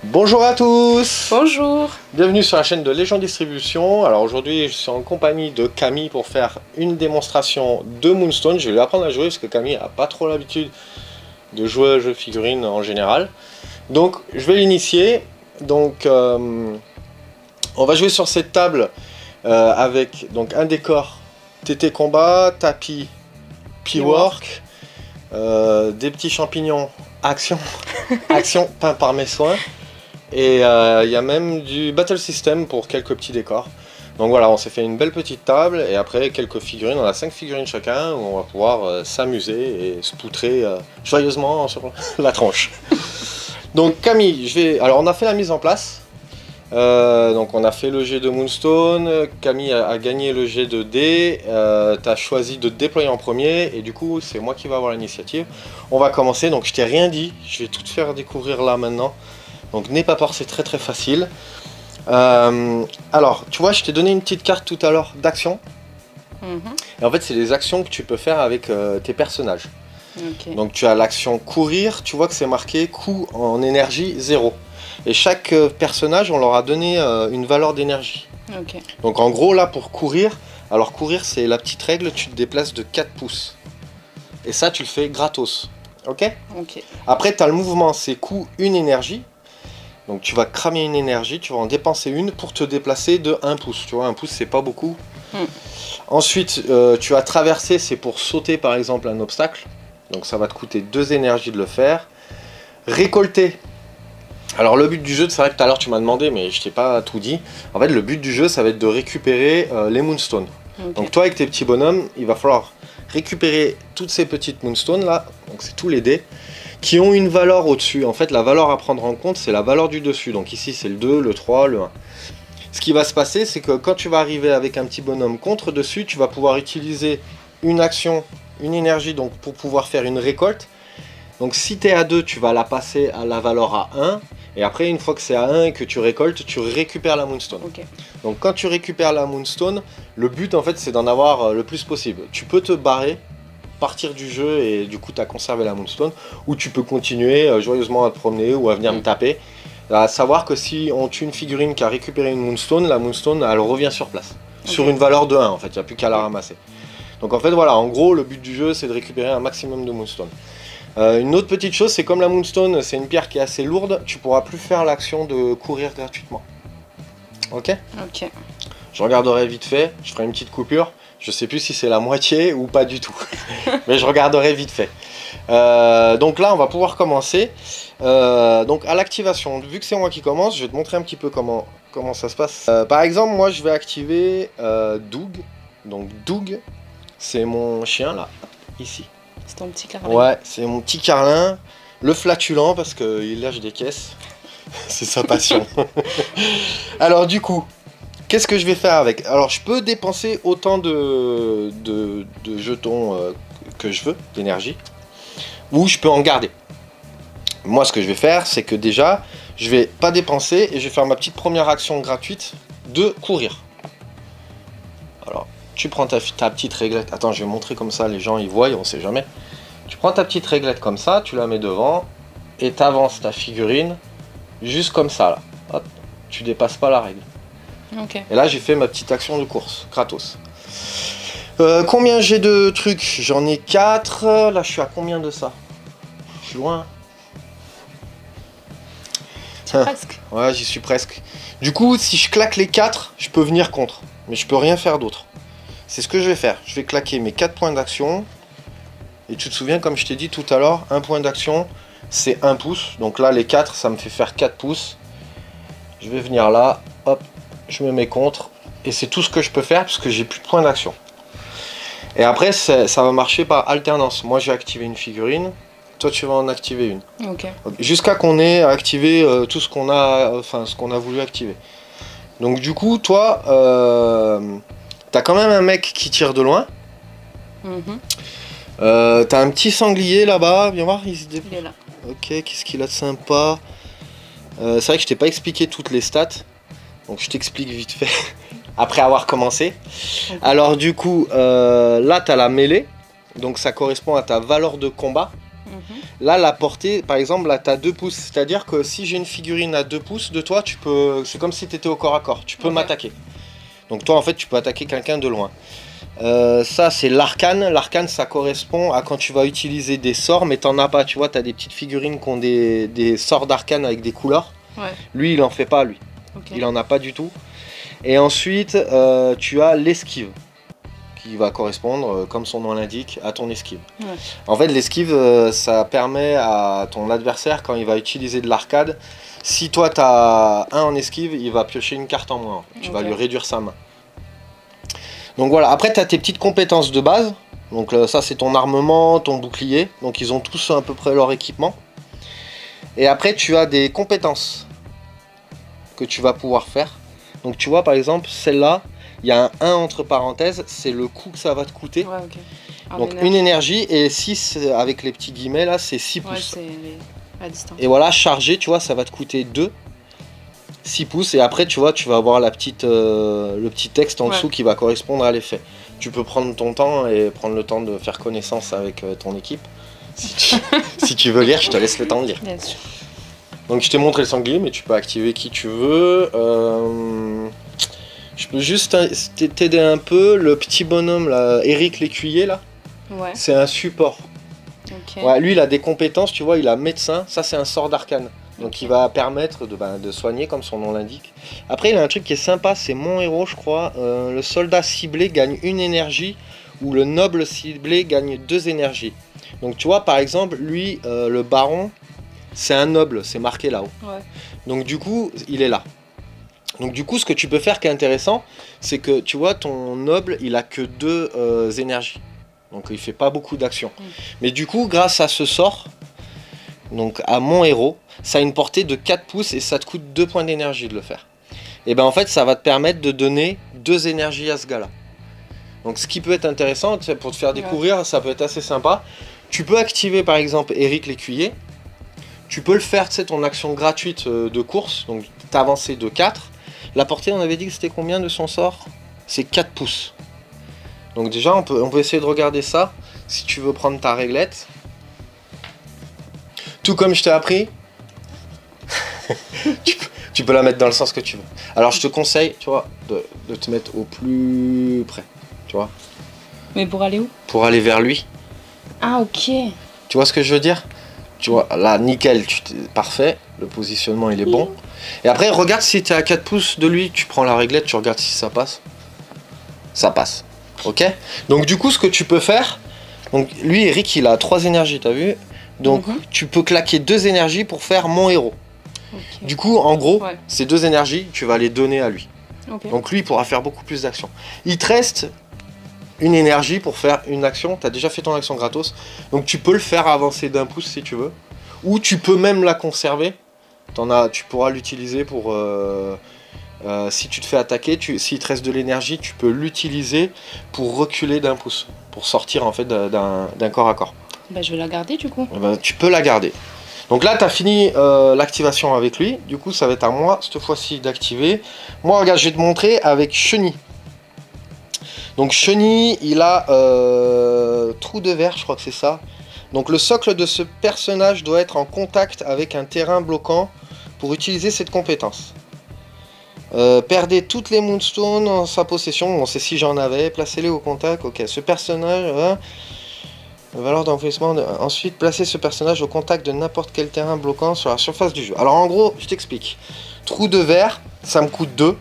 Bonjour à tous. Bonjour. Bienvenue sur la chaîne de Légion Distribution. Alors aujourd'hui je suis en compagnie de Camille pour faire une démonstration de Moonstone. Je vais lui apprendre à jouer parce que Camille n'a pas trop l'habitude de jouer à jeux de figurines en général. Donc je vais l'initier. Donc on va jouer sur cette table avec donc un décor TT Combat, tapis P-Work, des petits champignons Action, Action peint par mes soins. Et il y a même du Battle System pour quelques petits décors. Donc voilà, on s'est fait une belle petite table et après quelques figurines, on a 5 figurines chacun où on va pouvoir s'amuser et se poutrer joyeusement sur la tronche. Donc Camille, alors on a fait la mise en place. Donc on a fait le jet de Moonstone, Camille a gagné le jet de dés, tu as choisi de te déployer en premier et du coup c'est moi qui vais avoir l'initiative. On va commencer, donc je t'ai rien dit, je vais tout te faire découvrir là maintenant. Donc n'aie pas peur, c'est très très facile. Alors, tu vois, je t'ai donné une petite carte tout à l'heure d'action. Et en fait, c'est des actions que tu peux faire avec tes personnages. Okay. Donc tu as l'action courir, tu vois que c'est marqué coût en énergie 0. Et chaque personnage, on leur a donné une valeur d'énergie. Okay. Donc en gros, là, pour courir, alors courir, c'est la petite règle, tu te déplaces de 4 pouces. Et ça, tu le fais gratos. Ok. Après, tu as le mouvement, c'est coût une énergie. Donc tu vas cramer une énergie, tu vas en dépenser une pour te déplacer de 1 pouce. Tu vois, 1 pouce, c'est pas beaucoup. Ensuite, tu vas traverser, c'est pour sauter par exemple un obstacle. Donc ça va te coûter 2 énergies de le faire. Récolter. Alors le but du jeu, c'est vrai que tout à l'heure tu m'as demandé, mais je t'ai pas tout dit. En fait, le but du jeu, ça va être de récupérer les Moonstones. Donc toi, avec tes petits bonhommes, il va falloir récupérer toutes ces petites Moonstones là. Donc c'est tous les dés qui ont une valeur au-dessus. En fait, la valeur à prendre en compte, c'est la valeur du dessus. Donc ici, c'est le 2, le 3, le 1. Ce qui va se passer, c'est que quand tu vas arriver avec un petit bonhomme contre dessus, tu vas pouvoir utiliser une action, une énergie donc pour pouvoir faire une récolte. Donc si tu es à 2, tu vas la passer à la valeur à 1. Et après, une fois que c'est à 1 et que tu récoltes, tu récupères la Moonstone. Donc quand tu récupères la Moonstone, le but en fait, c'est d'en avoir le plus possible. Tu peux te barrer, partir du jeu et du coup tu as conservé la Moonstone, ou tu peux continuer joyeusement à te promener ou à venir me taper. À savoir que si on tue une figurine qui a récupéré une Moonstone, la Moonstone elle revient sur place, sur une valeur de 1 en fait, il n'y a plus qu'à la ramasser. Donc en fait voilà, en gros le but du jeu c'est de récupérer un maximum de Moonstone. Une autre petite chose, c'est comme la Moonstone c'est une pierre qui est assez lourde, tu pourras plus faire l'action de courir gratuitement. Ok. Je regarderai vite fait, je ferai une petite coupure. Je sais plus si c'est la moitié ou pas du tout. Mais je regarderai vite fait. Donc là, on va pouvoir commencer. Donc à l'activation, vu que c'est moi qui commence, je vais te montrer un petit peu comment ça se passe. Par exemple, moi, je vais activer Doug. Donc Doug, c'est mon chien là, ici. C'est ton petit carlin. Ouais, c'est mon petit carlin. Le flatulent, parce qu'il lâche des caisses. C'est sa passion. Alors du coup... qu'est-ce que je vais faire avec? Alors je peux dépenser autant de jetons que je veux, d'énergie, ou je peux en garder. Moi ce que je vais faire, c'est que déjà, je vais pas dépenser et je vais faire ma petite première action gratuite de courir. Alors, tu prends ta petite réglette, attends je vais montrer comme ça, les gens ils voient, on sait jamais. Tu prends ta petite réglette comme ça, tu la mets devant, et tu avances ta figurine, juste comme ça là. Hop, tu dépasses pas la règle. Et là j'ai fait ma petite action de course, gratos. Combien j'ai de trucs? J'en ai 4. Là je suis à combien de ça? Je suis loin. presque. Ouais, j'y suis presque. Du coup, si je claque les 4, je peux venir contre. Mais je peux rien faire d'autre. C'est ce que je vais faire. Je vais claquer mes 4 points d'action. Et tu te souviens, comme je t'ai dit tout à l'heure, un point d'action, c'est 1 pouce. Donc là, les 4, ça me fait faire 4 pouces. Je vais venir là, hop. Je me mets contre et c'est tout ce que je peux faire parce que j'ai plus de points d'action. Et après ça va marcher par alternance. Moi j'ai activé une figurine, toi tu vas en activer une. Jusqu'à qu'on ait activé tout ce qu'on a, enfin ce qu'on a voulu activer. Donc du coup toi, t'as quand même un mec qui tire de loin. T'as un petit sanglier là-bas, viens voir, il est là. Ok, qu'est-ce qu'il a de sympa. C'est vrai que je t'ai pas expliqué toutes les stats. Donc je t'explique vite fait, après avoir commencé. Alors du coup, là tu as la mêlée, donc ça correspond à ta valeur de combat. Là, la portée, par exemple, là, tu as 2 pouces. C'est-à-dire que si j'ai une figurine à 2 pouces de toi, tu peux. C'est comme si tu étais au corps à corps. Tu peux m'attaquer. Donc toi, en fait, tu peux attaquer quelqu'un de loin. Ça, c'est l'arcane. L'arcane, ça correspond à quand tu vas utiliser des sorts, mais t'en as pas. Tu vois, tu as des petites figurines qui ont des sorts d'arcane avec des couleurs. Ouais. Lui, il en fait pas, lui. Il en a pas du tout. Et ensuite, tu as l'esquive, qui va correspondre, comme son nom l'indique, à ton esquive. Ouais. En fait, l'esquive, ça permet à ton adversaire, quand il va utiliser de l'arcade, si toi tu as 1 en esquive, il va piocher une carte en moins. Tu vas lui réduire sa main. Donc voilà, après tu as tes petites compétences de base. Donc ça, c'est ton armement, ton bouclier. Donc ils ont tous à peu près leur équipement. Et après, tu as des compétences que tu vas pouvoir faire. Donc tu vois, par exemple, celle-là, il y a un 1 entre parenthèses, c'est le coût que ça va te coûter. Ouais, okay. Donc une énergie, et 6 avec les petits guillemets là, c'est 6 pouces. C'est à distance. Et voilà, chargé, tu vois, ça va te coûter 2, 6 pouces. Et après, tu vois, tu vas avoir la petite, le petit texte en dessous qui va correspondre à l'effet. Tu peux prendre ton temps et prendre le temps de faire connaissance avec ton équipe. Si tu veux lire, je te laisse le temps de lire. Bien sûr. Donc je t'ai montré le sanglier, mais tu peux activer qui tu veux. Je peux juste t'aider un peu. Le petit bonhomme là, Eric l'écuyer là, c'est un support. Okay. Ouais, lui il a des compétences, tu vois, il a médecin, ça c'est un sort d'arcane. Donc il va permettre de soigner comme son nom l'indique. Après il a un truc qui est sympa, c'est mon héros je crois. Le soldat ciblé gagne 1 énergie ou le noble ciblé gagne 2 énergies. Donc tu vois par exemple lui, le baron, c'est un noble, c'est marqué là-haut. Ouais. Donc du coup, il est là. Donc du coup, ce que tu peux faire qui est intéressant, c'est que tu vois, ton noble, il a que 2 énergies. Donc il fait pas beaucoup d'actions. Mais du coup, grâce à ce sort, donc à mon héros, ça a une portée de 4 pouces et ça te coûte 2 points d'énergie de le faire. Et bien en fait, ça va te permettre de donner 2 énergies à ce gars-là. Donc ce qui peut être intéressant, pour te faire découvrir, ça peut être assez sympa. Tu peux activer par exemple Eric l'écuyer. Tu peux le faire, tu sais, ton action gratuite de course, donc t'avancer de 4. La portée, on avait dit que c'était combien de son sort? C'est 4 pouces. Donc déjà, on peut essayer de regarder ça, si tu veux prendre ta réglette. Tout comme je t'ai appris, tu peux la mettre dans le sens que tu veux. Alors je te conseille, tu vois, de te mettre au plus près, tu vois. Mais pour aller où? Pour aller vers lui. Ah ok. Tu vois ce que je veux dire? Tu vois, là, nickel, parfait, le positionnement il est bon. Et après, regarde si tu es à 4 pouces de lui, tu prends la réglette, tu regardes si ça passe. Ça passe, ok? Donc du coup, ce que tu peux faire, donc lui, Eric, il a 3 énergies, t'as vu? Donc tu peux claquer 2 énergies pour faire mon héros. Okay. Du coup, en gros, ces 2 énergies, tu vas les donner à lui. Okay. Donc lui, il pourra faire beaucoup plus d'actions. Il te reste 1 énergie pour faire une action, tu as déjà fait ton action gratos, donc tu peux le faire avancer d'1 pouce si tu veux, ou tu peux même la conserver, tu pourras l'utiliser pour, si tu te fais attaquer, s'il te reste de l'énergie, tu peux l'utiliser pour reculer d'1 pouce, pour sortir en fait d'un corps à corps. Bah, je vais la garder du coup. Bah, tu peux la garder. Donc là, tu as fini l'activation avec lui, du coup ça va être à moi cette fois-ci d'activer. Moi, regarde, je vais te montrer avec Chenille. Donc Chenille, il a trou de verre, je crois que c'est ça. Donc le socle de ce personnage doit être en contact avec un terrain bloquant pour utiliser cette compétence. Perdez toutes les moonstones en sa possession, bon c'est si j'en avais, placez-les au contact, ok. Ce personnage, valeur d'enfouissement, ensuite placez ce personnage au contact de n'importe quel terrain bloquant sur la surface du jeu. Alors en gros, je t'explique. Trou de verre, ça me coûte 2.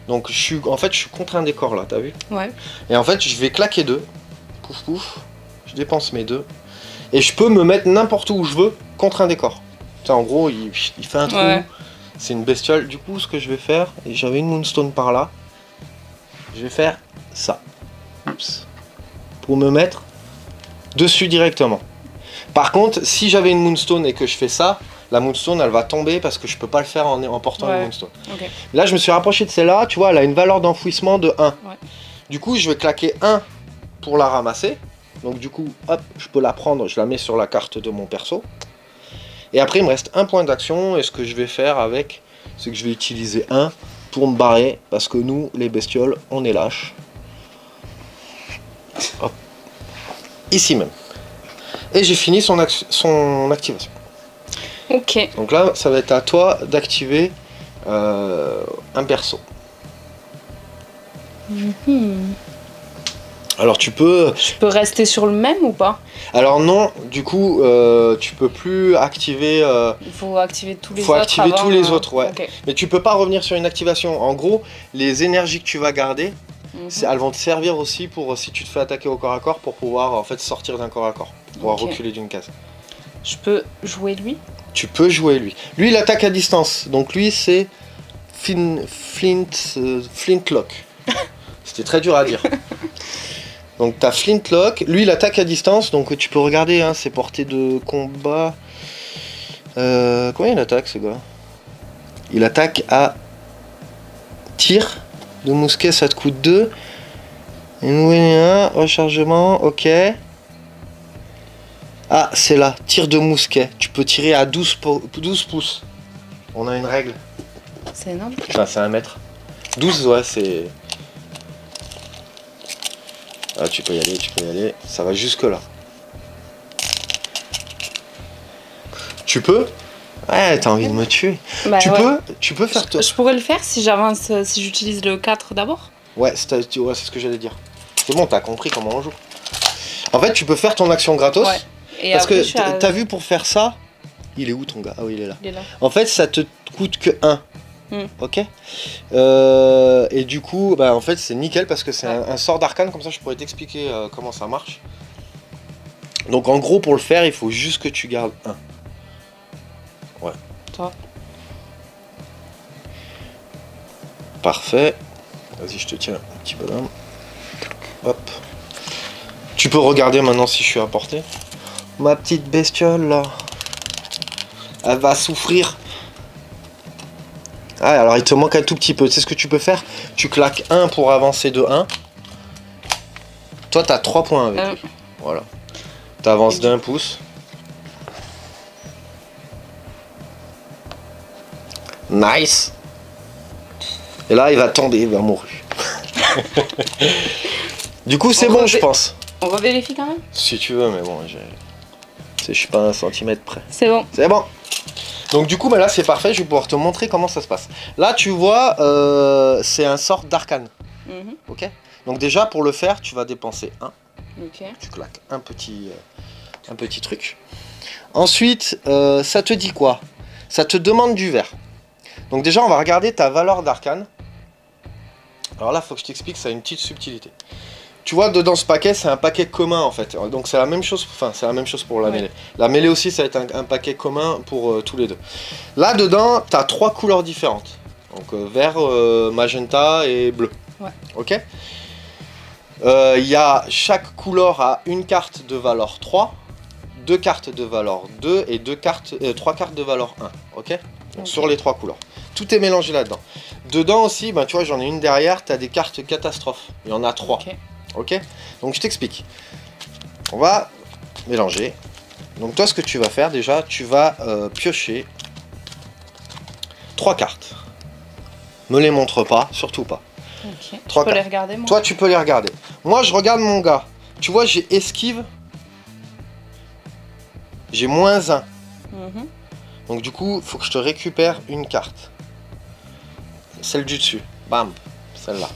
Donc en fait je suis contre un décor là, t'as vu? Ouais. Et en fait je vais claquer 2. Pouf pouf. Je dépense mes 2. Et je peux me mettre n'importe où je veux contre un décor. T'sais, en gros il fait un trou. Ouais. C'est une bestiole. Du coup ce que je vais faire, et j'avais une moonstone par là. Je vais faire ça. Oups. Pour me mettre dessus directement. Par contre si j'avais une moonstone et que je fais ça, la moonstone elle va tomber parce que je peux pas le faire en portant une moonstone. Okay. Là je me suis rapproché de celle-là, tu vois, elle a une valeur d'enfouissement de 1. Ouais. Du coup je vais claquer 1 pour la ramasser. Donc du coup, hop, je peux la prendre, je la mets sur la carte de mon perso. Et après il me reste 1 point d'action et ce que je vais faire avec, c'est que je vais utiliser 1 pour me barrer parce que nous, les bestioles, on est lâches. Hop. Ici même. Et j'ai fini son activation. Ok. Donc là, ça va être à toi d'activer un perso. Alors tu peux... Je peux rester sur le même ou pas? Alors non, du coup, tu peux plus activer... Il faut activer tous les faut autres. Activer avant, tous les autres, ouais. Okay. Mais tu peux pas revenir sur une activation. En gros, les énergies que tu vas garder, elles vont te servir aussi pour, si tu te fais attaquer au corps à corps, pour pouvoir en fait sortir d'un corps à corre, pour pouvoir reculer d'une case. Je peux jouer lui? Tu peux jouer lui. Lui, il attaque à distance. Donc lui, c'est Flintlock. C'était très dur à dire. Donc t'as Flintlock, lui il attaque à distance, donc tu peux regarder hein, ses portées de combat. Combien il attaque ce gars? Il attaque à tir de mousquet, ça te coûte 2. Rechargement, ok. Ah, c'est là, tir de mousquet. Tu peux tirer à 12 pouces. On a une règle. C'est énorme. Enfin, c'est 1 mètre. 12, ouais, c'est... Ah, tu peux y aller, ça va jusque là. Tu peux? Ouais, t'as envie de me tuer. Bah, tu peux faire toi. Je pourrais le faire si j'avance, si j'utilise le 4 d'abord? Ouais, c'est ce que j'allais dire. C'est bon, t'as compris comment on joue. En fait, tu peux faire ton action gratos. Ouais. Et parce après, que t'as vu pour faire ça, il est où ton gars? Ah oui, il est là. En fait, ça te coûte que 1. Ok. Et du coup, bah, en fait, c'est nickel parce que c'est un sort d'arcane, comme ça je pourrais t'expliquer comment ça marche. Donc en gros, pour le faire, il faut juste que tu gardes 1. Ouais. Toi. Parfait. Vas-y, je te tiens un petit bonhomme. Hop. Tu peux regarder maintenant si je suis à portée. Ma petite bestiole là. Elle va souffrir. Ah, alors il te manque un tout petit peu. Tu sais ce que tu peux faire? Tu claques 1 pour avancer de 1. Toi, tu as 3 points avec lui. Voilà. Tu avances d'1 pouce. Nice. Et là, il va tomber, il va mourir. Du coup, c'est bon, je pense. On revérifie quand même? Si tu veux, mais bon, je suis pas 1 centimètre près. C'est bon. C'est bon. Donc du coup, bah là c'est parfait, je vais pouvoir te montrer comment ça se passe. Là tu vois, c'est un sort d'arcane. Ok. Donc déjà pour le faire, tu vas dépenser 1. Okay. Tu claques un petit truc. Ensuite, ça te dit quoi? Ça te demande du vert. Donc déjà on va regarder ta valeur d'arcane. Alors là, il faut que je t'explique, ça a une petite subtilité. Tu vois, dedans ce paquet, c'est un paquet commun en fait. Donc c'est la même chose, enfin c'est la même chose pour la mêlée. La mêlée aussi, ça va être un paquet commun pour tous les deux. Là dedans, tu as 3 couleurs différentes. Donc vert, magenta et bleu. Ouais. Ok. Chaque couleur a une carte de valeur 3, 2 cartes de valeur 2 et 3 cartes de valeur 1. Ok. Donc sur les 3 couleurs. Tout est mélangé là-dedans. Dedans aussi, bah, tu vois, j'en ai une derrière, tu as des cartes catastrophes. Il y en a 3. Ok, donc je t'explique. On va mélanger. Donc toi, ce que tu vas faire déjà, tu vas piocher 3 cartes. Me les montre pas, surtout pas. Ok. Tu peux les regarder, moi. Toi, tu peux les regarder. Moi, je regarde mon gars. Tu vois, j'ai esquive. J'ai -1. Donc du coup, il faut que je te récupère une carte. Celle du dessus. Bam. Celle-là.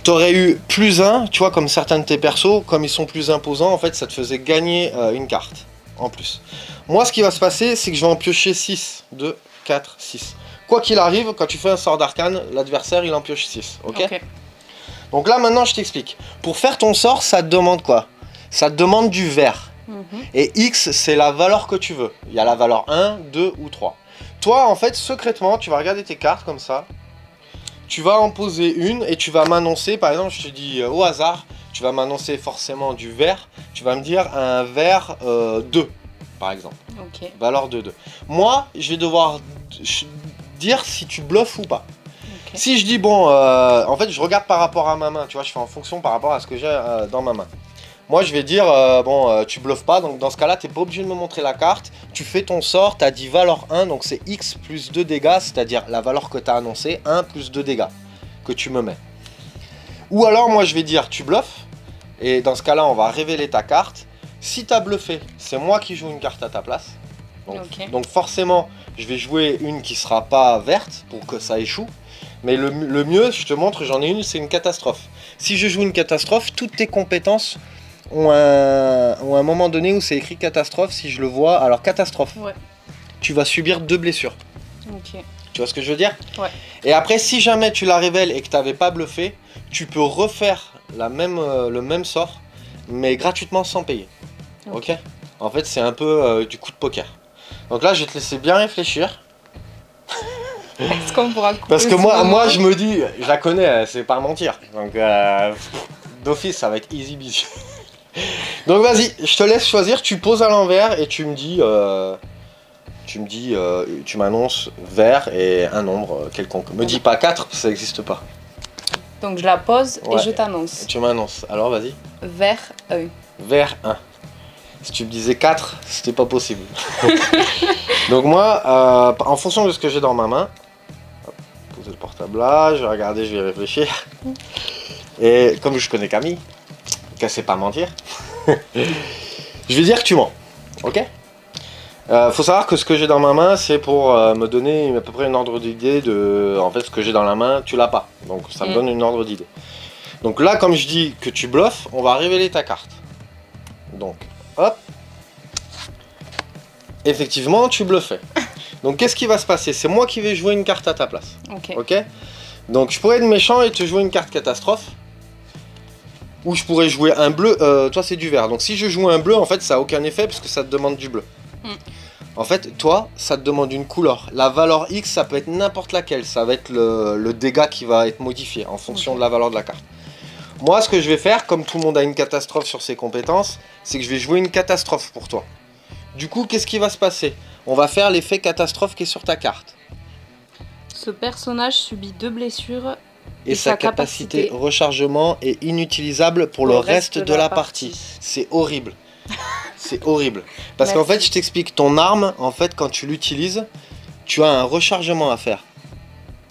T'aurais eu +1, tu vois, comme certains de tes persos, comme ils sont plus imposants, en fait, ça te faisait gagner une carte en plus. Moi, ce qui va se passer, c'est que je vais en piocher 6. 2, 4, 6. Quoi qu'il arrive, quand tu fais un sort d'arcane, l'adversaire, il en pioche 6. Ok. Donc là, maintenant, je t'explique. Pour faire ton sort, ça te demande quoi? Ça te demande du vert. Et X, c'est la valeur que tu veux. Il y a la valeur 1, 2 ou 3. Toi, en fait, secrètement, tu vas regarder tes cartes comme ça. Tu vas en poser une et tu vas m'annoncer, par exemple, je te dis au hasard, tu vas m'annoncer forcément du vert. Tu vas me dire un vert 2, par exemple. Valeur de 2. Moi, je vais devoir dire si tu bluffes ou pas. Si je dis, bon, en fait, je regarde par rapport à ma main, tu vois, je fais en fonction par rapport à ce que j'ai dans ma main. Moi, je vais dire, tu bluffes pas, donc dans ce cas-là, tu n'es pas obligé de me montrer la carte. Tu fais ton sort, tu as dit valeur 1, donc c'est X plus 2 dégâts, c'est-à-dire la valeur que tu as annoncée, 1 plus 2 dégâts que tu me mets. Ou alors, moi, je vais dire, tu bluffes, et dans ce cas-là, on va révéler ta carte. Si tu as bluffé, c'est moi qui joue une carte à ta place. Donc forcément, je vais jouer une qui sera pas verte pour que ça échoue. Mais le mieux, je te montre, j'en ai une, c'est une catastrophe. Si je joue une catastrophe, toutes tes compétences ont un moment donné où c'est écrit catastrophe. Si je le vois, alors catastrophe, tu vas subir 2 blessures. Tu vois ce que je veux dire? Et après, si jamais tu la révèles et que tu n'avais pas bluffé, tu peux refaire le même sort, mais gratuitement sans payer. Ok. En fait, c'est un peu du coup de poker. Donc là, je vais te laisser bien réfléchir. Est-ce qu'on pourra couper? Parce que moi, je me dis, je la connais, c'est pas mentir. Donc d'office, ça va être easy busy. Donc vas-y, je te laisse choisir. Tu poses à l'envers et tu me dis, tu m'annonces vert et un nombre quelconque. Me dis pas 4, ça n'existe pas. Donc je la pose et je t'annonce. Tu m'annonces. Alors vas-y. Vert 1. Vert 1. Si tu me disais 4, c'était pas possible. Donc moi, en fonction de ce que j'ai dans ma main, hop, poser le portable là, je vais regarder, je vais réfléchir. Et comme je connais Camille, qu'elle sait pas mentir, je vais dire que tu mens. Ok? Faut savoir que ce que j'ai dans ma main, c'est pour me donner à peu près une ordre d'idée de... En fait, ce que j'ai dans la main, tu l'as pas. Donc ça me donne une ordre d'idée. Donc là, comme je dis que tu bluffes, on va révéler ta carte. Donc, hop. Effectivement, tu bluffais. Donc qu'est-ce qui va se passer? C'est moi qui vais jouer une carte à ta place. Ok. Donc je pourrais être méchant et te jouer une carte catastrophe. Ou je pourrais jouer un bleu. Toi, c'est du vert. Donc si je joue un bleu, en fait, ça n'a aucun effet parce que ça te demande du bleu. En fait, toi, ça te demande une couleur. La valeur X, ça peut être n'importe laquelle. Ça va être le dégât qui va être modifié en fonction de la valeur de la carte. Moi, ce que je vais faire, comme tout le monde a une catastrophe sur ses compétences, c'est que je vais jouer une catastrophe pour toi. Du coup, qu'est-ce qui va se passer? On va faire l'effet catastrophe qui est sur ta carte. Ce personnage subit 2 blessures et sa capacité rechargement est inutilisable pour le reste de la partie. C'est horrible. C'est horrible. Parce qu'en fait, je t'explique, ton arme, en fait, quand tu l'utilises, tu as un rechargement à faire.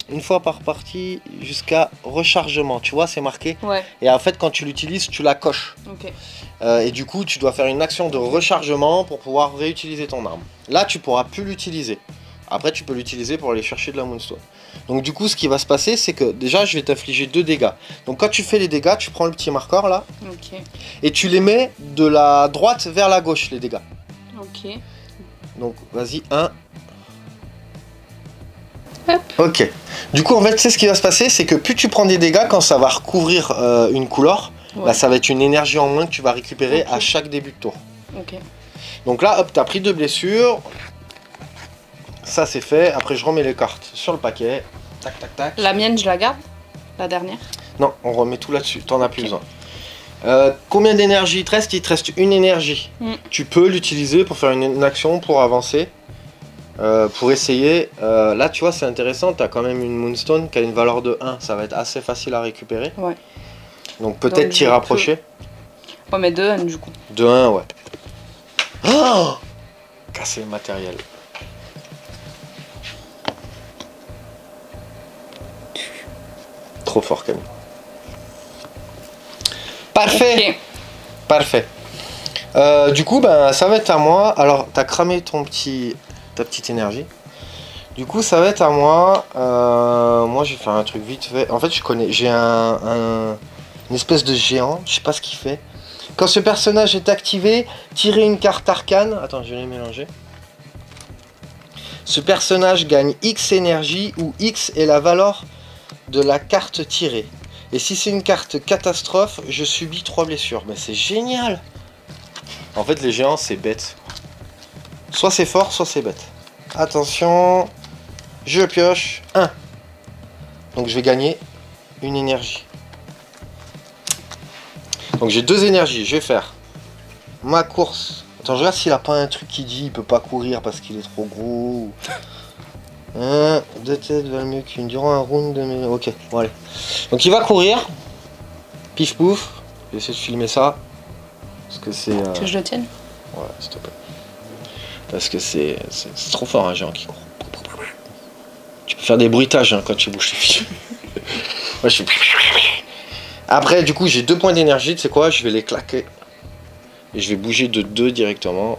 Une fois par partie jusqu'à rechargement. Tu vois, c'est marqué. Et en fait, quand tu l'utilises, tu la coches. Et du coup, tu dois faire une action de rechargement pour pouvoir réutiliser ton arme. Là, tu pourras plus l'utiliser. Après, tu peux l'utiliser pour aller chercher de la Moonstone. Donc du coup, ce qui va se passer, c'est que déjà, je vais t'infliger 2 dégâts. Donc quand tu fais les dégâts, tu prends le petit marqueur là. Et tu les mets de la droite vers la gauche, les dégâts. Donc vas-y, 1. Hop. Ok. Du coup, en fait, tu sais ce qui va se passer, c'est que plus tu prends des dégâts, quand ça va recouvrir une couleur, bah, ça va être une énergie en moins que tu vas récupérer à chaque début de tour. Donc là, hop, tu as pris 2 blessures. Ça c'est fait, après je remets les cartes sur le paquet. Tac tac tac. La mienne je la garde? La dernière? Non, on remet tout là-dessus, t'en as plus besoin. Combien d'énergie il te reste? Il te reste une énergie. Tu peux l'utiliser pour faire une action, pour avancer. Pour essayer. Là tu vois c'est intéressant, t'as quand même une Moonstone qui a une valeur de 1. Ça va être assez facile à récupérer. Donc peut-être t'y rapprocher. Mais de 1 du coup. De 1 ouais. Oh, casser le matériel. Trop fort Camille. Parfait. Parfait. Du coup ben ça va être à moi. Alors t'as cramé ta petite énergie. Du coup ça va être à moi. Moi je vais faire un truc vite fait. En fait j'ai une espèce de géant. Je sais pas ce qu'il fait. Quand ce personnage est activé, tirez une carte arcane. Attends, je vais les mélanger. Ce personnage gagne X énergie où X est la valeur de la carte tirée. Et si c'est une carte catastrophe, je subis 3 blessures. Mais c'est génial! En fait, les géants, c'est bête. Soit c'est fort, soit c'est bête. Attention, je pioche 1. Donc je vais gagner une énergie. Donc j'ai 2 énergies. Je vais faire ma course. Attends, je regarde s'il a pas un truc qui dit il peut pas courir parce qu'il est trop gros. 2 têtes valent mieux qu'une durant un round de... Ok, bon allez. Donc il va courir. Pif pouf. Je vais essayer de filmer ça. Parce que c'est... Tu veux que je le tienne? Ouais, s'il te plaît. Parce que c'est trop fort un géant qui court. Tu peux faire des bruitages hein, quand tu bouges tes pieds. Moi je suis... Après du coup j'ai 2 points d'énergie. Tu sais quoi? Je vais les claquer. Et je vais bouger de 2 directement.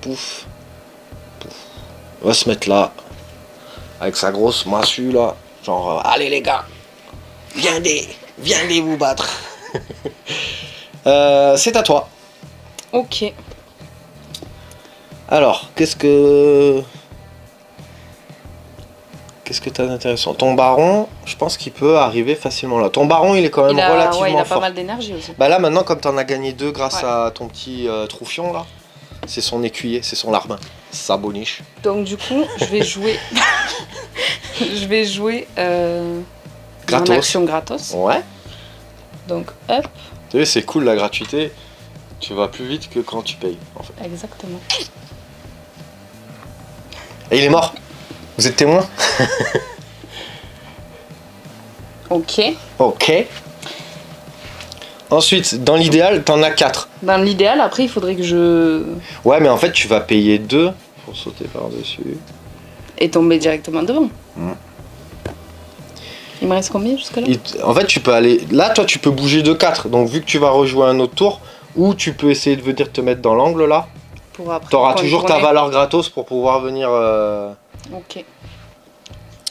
Pouf. Pouf. On va se mettre là. Avec sa grosse massue là. Genre, allez les gars. Viendez vous battre. C'est à toi. Ok. Alors, qu'est-ce que t'as d'intéressant? Ton baron, je pense qu'il peut arriver facilement là. Ton baron, il est quand même relativement ouais, il a fort. pas mal d'énergie aussi. Bah là, maintenant, comme t'en as gagné 2 grâce à ton petit troufion là, c'est son écuyer, c'est son larbin. Sa boniche. Donc du coup, je vais jouer... je vais jouer Gratos. mon action gratos. Ouais. Donc hop. Tu sais, c'est cool la gratuité. Tu vas plus vite que quand tu payes, en fait. Exactement. Et il est mort. Vous êtes témoin? Ok. Ok. Ensuite, dans l'idéal, t'en as 4. Dans l'idéal, après, il faudrait que je... Ouais, mais en fait, tu vas payer 2 pour sauter par-dessus. Et tomber directement devant. Il me reste combien jusque-là? En fait, tu peux aller... Là, toi, tu peux bouger de 4. Donc, vu que tu vas rejouer un autre tour, ou tu peux essayer de venir te mettre dans l'angle, là. Pour après... T'auras toujours ta valeur gratos pour pouvoir venir... Ok.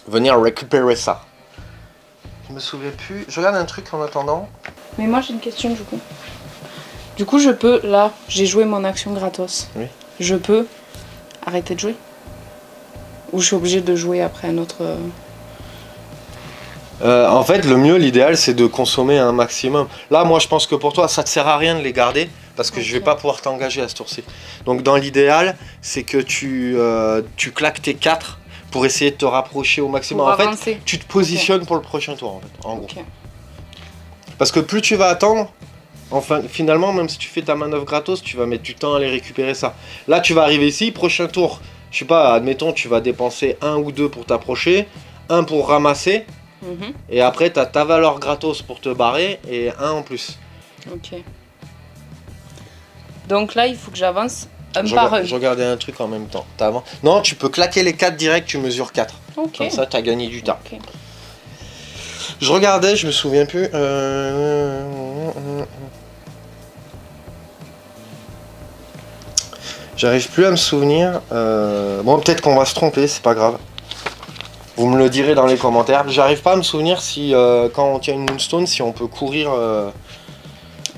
Venir récupérer ça. Je me souviens plus. Je regarde un truc en attendant. Mais moi, j'ai une question, du coup. Du coup, je peux... Là, j'ai joué mon action gratos. Oui. Je peux arrêter de jouer? Ou je suis obligée de jouer après un autre... En fait, le mieux, l'idéal, c'est de consommer un maximum. Là, moi, je pense que pour toi, ça te sert à rien de les garder parce que je vais pas pouvoir t'engager à ce tour-ci. Donc, dans l'idéal, c'est que tu claques tes 4 pour essayer de te rapprocher au maximum. Pour en avancer. fait, tu te positionnes pour le prochain tour, en fait, en gros. Ok. Parce que plus tu vas attendre, enfin, finalement, même si tu fais ta manœuvre gratos, tu vas mettre du temps à aller récupérer ça. Là, tu vas arriver ici, prochain tour, je sais pas, admettons, tu vas dépenser 1 ou 2 pour t'approcher, 1 pour ramasser. Et après, tu as ta valeur gratos pour te barrer et 1 en plus. Ok. Donc là, il faut que j'avance un par un. Je regardais un truc en même temps. Non, tu peux claquer les 4 direct, tu mesures 4. Ok. Comme ça, tu as gagné du temps. Ok. Je regardais, je me souviens plus. J'arrive plus à me souvenir. Bon, peut-être qu'on va se tromper, c'est pas grave. Vous me le direz dans les commentaires. J'arrive pas à me souvenir si quand on tient une Moonstone, si on peut courir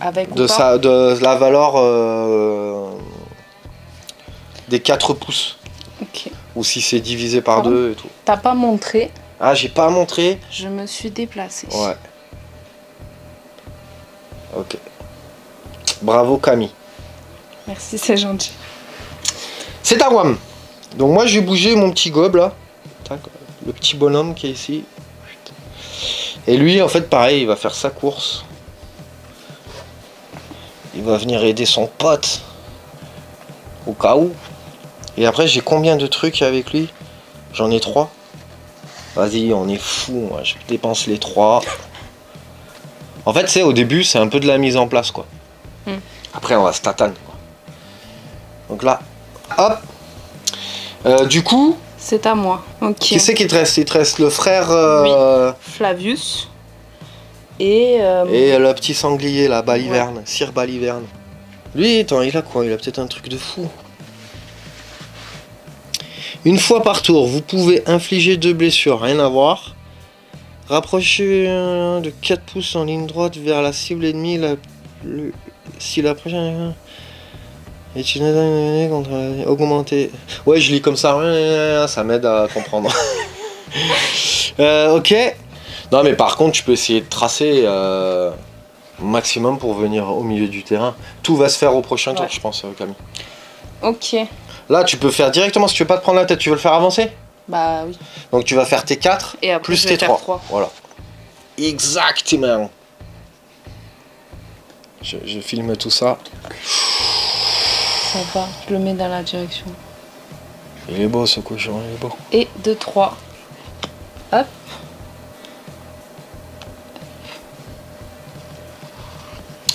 Avec de la valeur des 4 pouces. Ok. Ou si c'est divisé par 2 et tout. T'as pas montré. Ah, j'ai pas montré. Je me suis déplacée. Ouais. Ok. Bravo Camille. Merci, c'est gentil. C'est à Wam. Donc moi j'ai bougé mon petit gobe là. Tac. Le petit bonhomme qui est ici. Et lui, en fait, pareil, il va faire sa course. Il va venir aider son pote. Au cas où. Et après, j'ai combien de trucs avec lui? J'en ai 3. Vas-y, on est fou. Moi. Je dépense les 3. En fait, c'est au début, c'est un peu de la mise en place, quoi. Après, on va se tatane, quoi. Donc là, hop. Du coup... C'est à moi. Ok. Qui c'est qui te reste? Il te reste le frère... Oui. Flavius. Et le petit sanglier là, Baliverne, Sir Baliverne. Lui, attends, il a quoi? Il a peut-être un truc de fou. Une fois par tour, vous pouvez infliger 2 blessures, rien à voir. Rapprochez de 4 pouces en ligne droite vers la cible ennemie. Si la prochaine... est une contre augmenter. Ouais, je lis comme ça m'aide à comprendre. Ok. Non, mais par contre, tu peux essayer de tracer maximum pour venir au milieu du terrain. Tout va se faire au prochain tour, je pense, Camille. Ok. Là, tu peux faire directement, si tu veux pas te prendre la tête, tu veux le faire avancer? Bah oui. Donc tu vas faire tes 4 et après, plus tes 3. 3. Voilà. Exactement. Je filme tout ça. Ça va, je le mets dans la direction. Il est beau ce cochon, il est beau. Et 2, 3. Hop.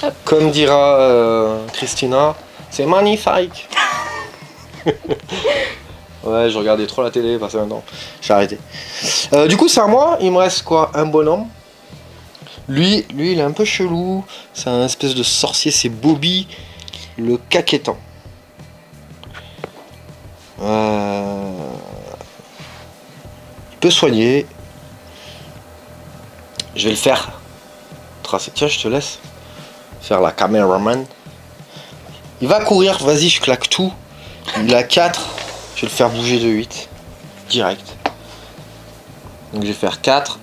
Hop. Comme dira Christina, c'est magnifique. Ouais, je regardais trop la télé, parce que maintenant, j'ai arrêté. Du coup, c'est à moi, il me reste quoi? Un bonhomme. Lui, il est un peu chelou. C'est un espèce de sorcier, c'est Bobby. le Kaketan. Il peut soigner. Je vais le faire tracer. Tiens, je te laisse faire la caméraman. Il va courir, vas-y, je claque tout. Il a 4. Je vais le faire bouger de 8. Direct. Donc je vais faire 4.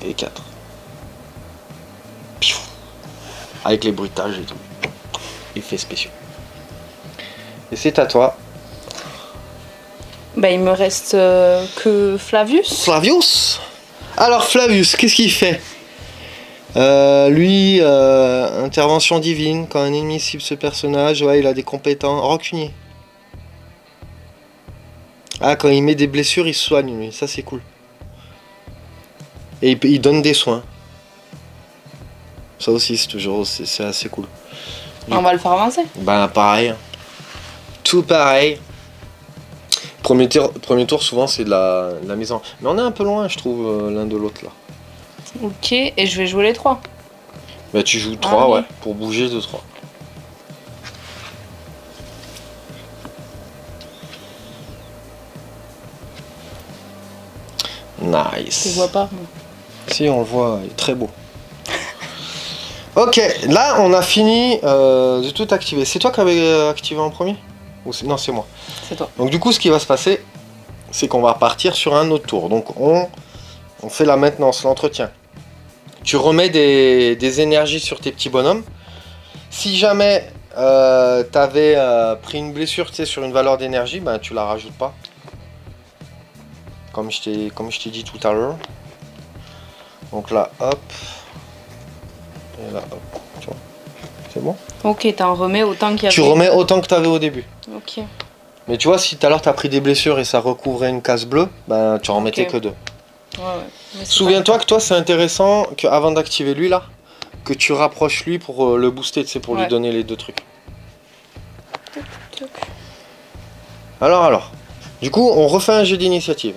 Et 4. Avec les bruitages et tout. Effets spéciaux. Et c'est à toi. Bah, il me reste que Flavius. Flavius. Alors Flavius, qu'est-ce qu'il fait? Lui, intervention divine. Quand un ennemi cible ce personnage, ouais, il a des compétences. Rancunier. Ah, quand il met des blessures, il se soigne, lui. Ça, c'est cool. Et il donne des soins. Ça aussi, c'est toujours c'est assez cool. On va le faire avancer. Ben, pareil. Tout pareil. Premier tour, souvent, c'est de la mise en... Mais on est un peu loin, je trouve, l'un de l'autre, là. Ok, et je vais jouer les 3. Bah, tu joues 3, ouais, pour bouger de 3. Nice. Tu vois pas, moi. Si, on le voit, il est très beau. Ok, là, on a fini de tout activer. C'est toi qui avais activé en premier? Ou non, c'est moi. C'est toi. Donc du coup, ce qui va se passer, c'est qu'on va partir sur un autre tour. Donc on fait la maintenance, l'entretien. Tu remets des énergies sur tes petits bonhommes. Si jamais t'avais pris une blessure, tu sais, sur une valeur d'énergie, ben tu la rajoutes pas. Comme je t'ai dit tout à l'heure. Donc là, hop. Et là, hop. Tu vois. C'est bon? Ok, t'en remets autant qu'il y avait. Tu remets autant que tu avais au début. Ok. Mais tu vois, si tout à l'heure tu as pris des blessures et ça recouvrait une case bleue, ben tu en remettais que 2. Ouais. Souviens-toi que toi, c'est intéressant qu'avant d'activer lui là, que tu rapproches lui pour le booster, tu sais, pour lui donner les 2 trucs. Alors. Du coup, on refait un jeu d'initiative.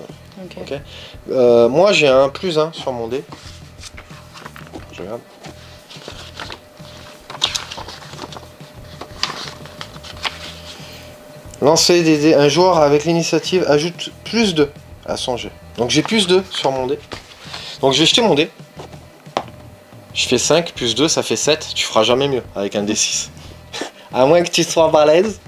Ok. Moi, j'ai un +1 sur mon dé. Je regarde. Lancer des dés. Un joueur avec l'initiative ajoute +2 à son jeu. Donc j'ai +2 sur mon dé. Donc je vais jeter mon dé. Je fais 5 +2, ça fait 7. Tu feras jamais mieux avec un D6. À moins que tu sois balèze.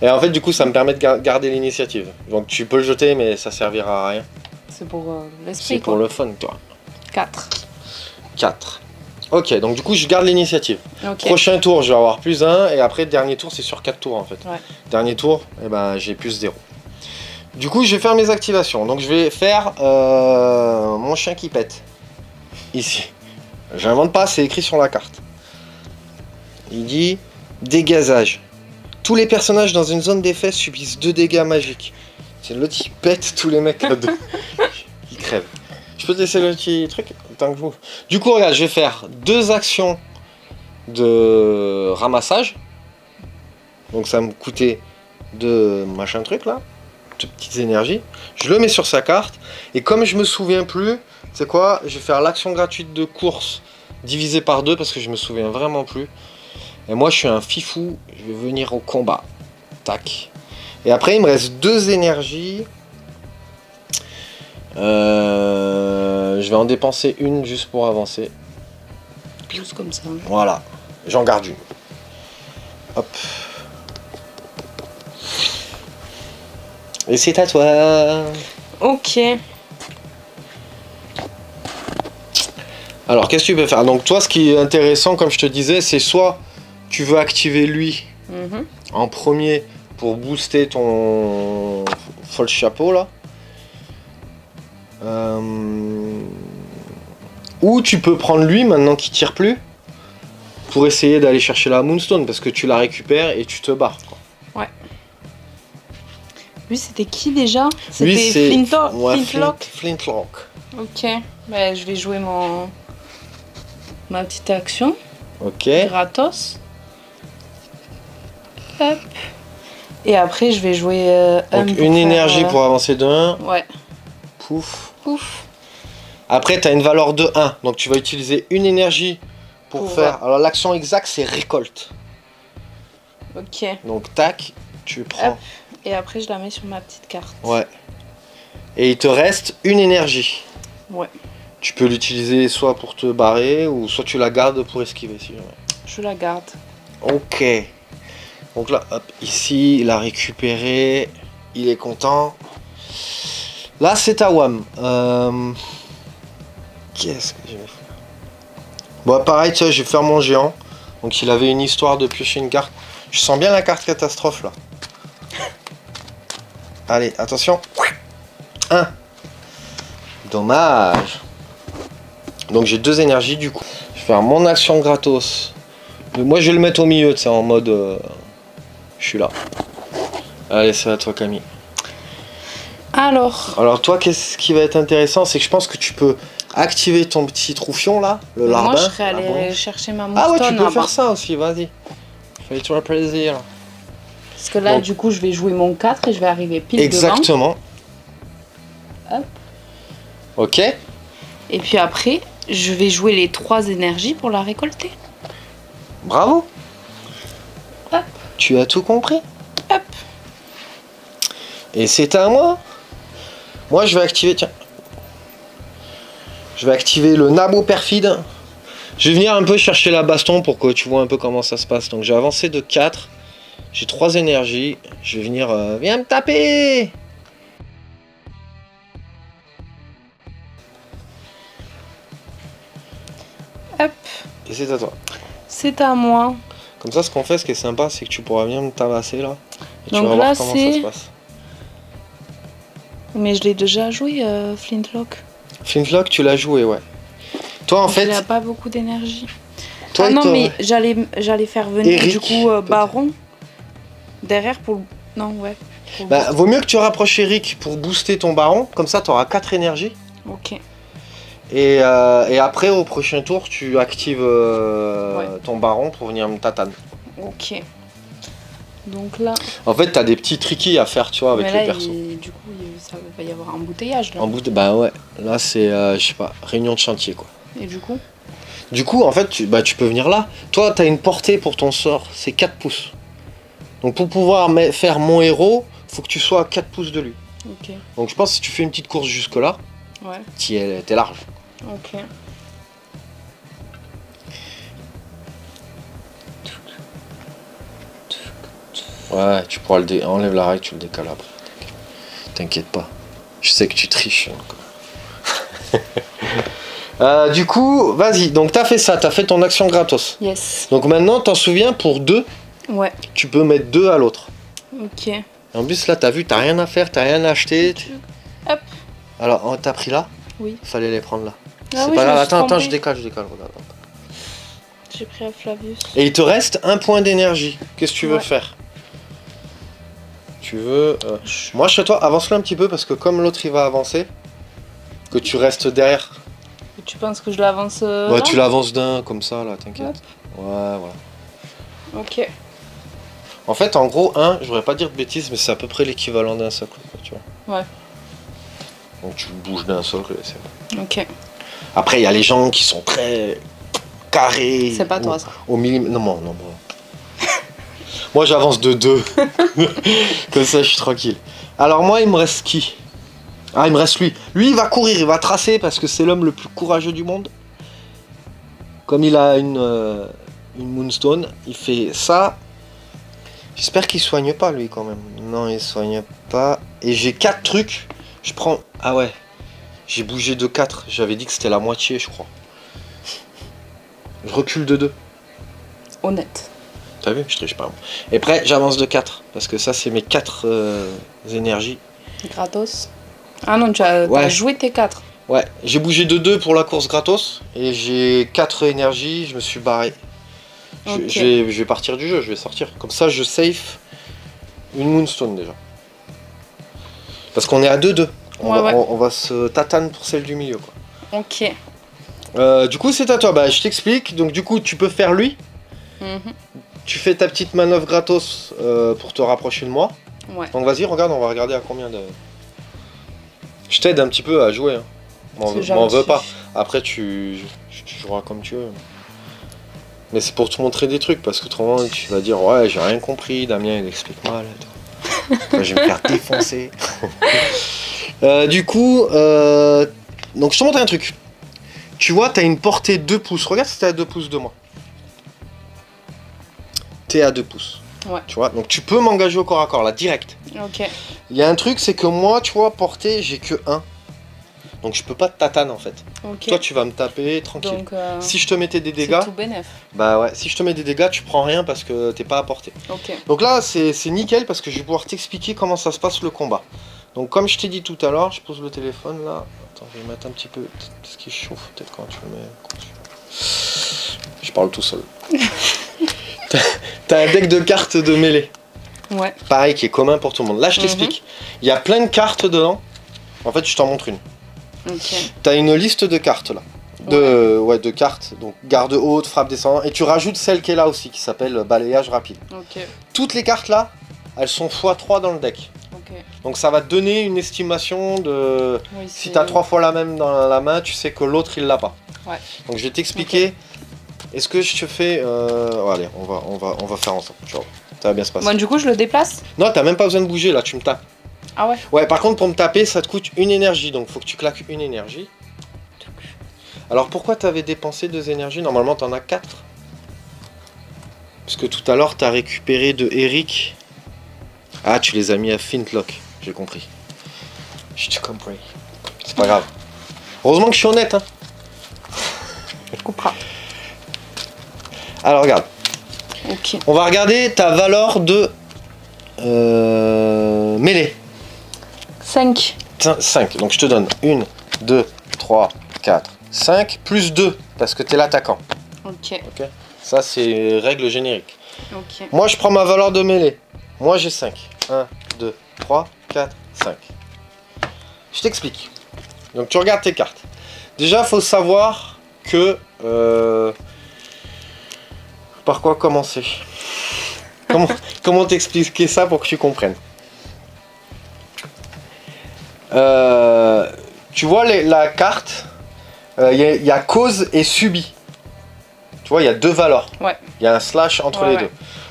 Et en fait, du coup, ça me permet de garder l'initiative. Donc tu peux le jeter, mais ça servira à rien. C'est pour l'esprit. C'est pour le fun, toi. 4. 4. Ok, donc du coup, je garde l'initiative. Okay. Prochain tour, je vais avoir +1. Et après, dernier tour, c'est sur 4 tours en fait. Ouais. Dernier tour, eh ben, j'ai +0. Du coup, je vais faire mes activations. Donc, je vais faire mon chien qui pète. Ici. J'invente pas, c'est écrit sur la carte. Il dit dégazage. Tous les personnages dans une zone d'effet subissent 2 dégâts magiques. C'est l'autre qui pète tous les mecs là dedans. Ils crèvent. Je peux te laisser le petit truc tant que vous. Du coup, regarde, je vais faire 2 actions de ramassage. Donc ça va me coûter 2 machin truc là. 2 petites énergies. Je le mets sur sa carte. Et comme je me souviens plus, c'est quoi? Je vais faire l'action gratuite de course divisée par 2 parce que je me souviens vraiment plus. Et moi je suis un fifou, je vais venir au combat. Tac. Et après il me reste 2 énergies. Je vais en dépenser une juste pour avancer. Juste comme ça. Voilà. J'en garde une. Hop. Et c'est à toi. Ok. Alors qu'est-ce que tu peux faire? Donc toi ce qui est intéressant comme je te disais c'est soit tu veux activer lui en premier pour booster ton folle chapeau là. Ou tu peux prendre lui maintenant qu'il tire plus pour essayer d'aller chercher la Moonstone parce que tu la récupères et tu te barres quoi. Ouais. Lui c'était qui déjà? Lui c'était Flintlock. Flintlock. Ok. Bah, je vais jouer ma petite action. Ok. Gratos. Hop. Et après je vais jouer donc une énergie pour avancer de 1. Ouais. Pouf. Pouf. Après tu as une valeur de 1. Donc tu vas utiliser une énergie pour faire... Alors l'action exacte, c'est récolte. Ok. Donc tac, tu prends... Hop. Et après, je la mets sur ma petite carte. Ouais. Et il te reste une énergie. Ouais. Tu peux l'utiliser soit pour te barrer, ou soit tu la gardes pour esquiver, si jamais. Je la garde. Ok. Donc là, hop, ici, il a récupéré. Il est content. Là, c'est à Wam. Qu'est-ce que je vais faire? Bon, pareil, tu vois, je vais faire mon géant. Donc, il avait une histoire de piocher une carte. Je sens bien la carte catastrophe, là. Allez, attention. 1. Dommage. Donc, j'ai 2 énergies, du coup. Je vais faire mon action gratos. Moi, je vais le mettre au milieu, tu sais, en mode... je suis là. Allez, c'est à toi, Camille. Alors toi, qu'est-ce qui va être intéressant, c'est que je pense que tu peux activer ton petit troufion là, le larbin. Moi, je serais allé chercher ma moustonne. Ah ouais, tu peux faire ça aussi, vas-y. Fais-toi plaisir. Parce que là, du coup, je vais jouer mon 4 et je vais arriver pile Exactement. Devant. Hop. Ok. Et puis après, je vais jouer les 3 énergies pour la récolter. Bravo. Hop. Tu as tout compris. Hop. Et c'est à moi. Moi, je vais activer, tiens. Je vais activer le nabo perfide. Je vais venir un peu chercher la baston pour que tu vois un peu comment ça se passe. Donc j'ai avancé de 4. J'ai 3 énergies. Je vais venir... viens me taper. Hop. Et c'est à toi. C'est à moi. Comme ça, ce qu'on fait, ce qui est sympa, c'est que tu pourras venir me tabasser là. Et donc tu vas là, voir comment ça se passe. Mais je l'ai déjà joué, Flintlock. Flintlock, tu l'as joué, ouais. Toi, en fait... Il n'a pas beaucoup d'énergie. Toi, ah non, mais j'allais faire venir Eric, du coup Baron derrière pour... Non, ouais. Bah, vaut mieux que tu rapproches Eric pour booster ton Baron. Comme ça, tu auras 4 énergies. Ok. Et après, au prochain tour, tu actives ton Baron pour venir me tatane. Ok. Donc là... En fait, tu as des petits tricky à faire, tu vois, avec les persos. Du coup, ça va y avoir un embouteillage, là. Bah ouais. Là, c'est, je sais pas, réunion de chantier, quoi. Et du coup? Du coup, en fait, tu peux venir là. Toi, tu as une portée pour ton sort, c'est 4 pouces. Donc pour pouvoir faire mon héros, faut que tu sois à 4 pouces de lui. Ok. Donc je pense que si tu fais une petite course jusque là, ouais. T'es large. Ok. Ouais, tu pourras enlève la règle, tu le décales après. T'inquiète pas. Je sais que tu triches. Du coup, vas-y. Donc t'as fait ça, t'as fait ton action gratos. Yes. Donc maintenant, t'en souviens, pour 2, ouais. Tu peux mettre 2 à l'autre. Ok. Et en plus là, t'as vu, t'as rien à faire, t'as rien à acheter. Hop. Alors, t'as pris là? Oui. Fallait les prendre là. Ah c'est oui, pas grave, attends, je décale, regarde. J'ai pris à Flavius. Et il te reste 1 point d'énergie. Qu'est-ce que tu veux faire? Tu veux... Moi, chez toi, avance-le un petit peu parce que comme l'autre il va avancer, que tu restes derrière. Et tu penses que je l'avance ouais, tu l'avances d'un comme ça là, t'inquiète. Ouais, voilà. Ok. En fait, en gros, je voudrais pas dire de bêtises, mais c'est à peu près l'équivalent d'un socle, tu vois. Ouais. Donc tu bouges d'un socle, c'est bon. Ok. Après, il y a les gens qui sont très carrés. C'est pas toi ça. Au millimètre. Non. Moi, j'avance de 2. Comme ça, je suis tranquille. Alors moi, il me reste qui? Ah, il me reste lui. Lui, il va courir, il va tracer parce que c'est l'homme le plus courageux du monde. Comme il a une Moonstone, il fait ça. J'espère qu'il soigne pas, lui, quand même. Non, il soigne pas. Et j'ai 4 trucs. Je prends... Ah ouais. J'ai bougé de 4. J'avais dit que c'était la moitié, je crois. Je recule de 2. Honnête. T'as vu? Je triche pas. Et après, j'avance de 4. Parce que ça, c'est mes 4 énergies. Gratos. Ah non, tu as joué tes 4. Ouais, j'ai bougé de 2 pour la course gratos. Et j'ai 4 énergies. Je me suis barré. Okay. Je vais partir du jeu, je vais sortir. Comme ça, je safe une Moonstone déjà. Parce qu'on est à 2-2. On va se tatane pour celle du milieu, quoi. Ok. Du coup, c'est à toi. Bah, je t'explique. Donc, du coup, tu peux faire lui. Tu fais ta petite manœuvre gratos pour te rapprocher de moi. Ouais. Donc, vas-y, regarde, on va regarder à combien de... Je t'aide un petit peu à jouer. Hein. M'en veux pas. Après, tu joueras comme tu veux. Mais c'est pour te montrer des trucs, parce que autrement tu vas dire ouais j'ai rien compris, Damien il explique-moi là. Moi, je vais me faire défoncer. Du coup, donc je te montre un truc. Tu vois, tu as une portée 2 pouces. Regarde si tu es à 2 pouces de moi. Tu es à 2 pouces. Ouais. Tu vois, donc tu peux m'engager au corps à corps là, direct. Ok. Il y a un truc, c'est que moi, tu vois, portée, j'ai que 1. Donc je peux pas te tatane en fait. Okay. Toi, tu vas me taper tranquille. Donc, si je te mettais des dégâts, c'est tout bénef. Bah ouais, si je te mets des dégâts, tu prends rien parce que t'es pas à portée. Ok. Donc là, c'est nickel parce que je vais pouvoir t'expliquer comment ça se passe le combat. Donc comme je t'ai dit tout à l'heure, je pose le téléphone là. Attends, je vais mettre un petit peu ce qui chauffe peut-être quand tu le mets. Je parle tout seul. T'as un deck de cartes de mêlée. Ouais. Pareil, qui est commun pour tout le monde. Là, je t'explique. Il y a plein de cartes dedans. En fait, je t'en montre une. Ok. T'as une liste de cartes là. De cartes. Donc garde haute, frappe descendante. Et tu rajoutes celle qui est là aussi, qui s'appelle balayage rapide. Ok. Toutes les cartes là, elles sont x3 dans le deck. Ok. Donc ça va te donner une estimation de... Oui, si t'as 3 fois la même dans la main, tu sais que l'autre il l'a pas. Ouais. Donc je vais t'expliquer. Okay. Est-ce que je te fais... allez, on va faire ensemble. Tu vois, ça va bien se passer. Bon, du coup, je le déplace? Non, t'as même pas besoin de bouger là, tu me tapes. Ah ouais? Ouais, par contre, pour me taper, ça te coûte une énergie. Donc faut que tu claques une énergie. Alors pourquoi t'avais dépensé 2 énergies? Normalement, t'en as 4. Parce que tout à l'heure, t'as récupéré de Eric. Ah, tu les as mis à Flintlock. J'ai compris. Je te compris. C'est pas grave. Heureusement que je suis honnête, hein. Je comprends. Alors, regarde. Ok. On va regarder ta valeur de mêlée. 5. 5. Donc, je te donne 1, 2, 3, 4, 5, plus 2, parce que t'es l'attaquant. Ok. Ok. Ça, c'est règle générique. Ok. Moi, je prends ma valeur de mêlée. Moi, j'ai 5. 1, 2, 3, 4, 5. Je t'explique. Donc, tu regardes tes cartes. Déjà, il faut savoir que... par quoi commencer? Comment t'expliquer ça pour que tu comprennes? Tu vois la carte, y a cause et subi. Tu vois, il y a 2 valeurs. Ouais. Il y a un slash entre les deux.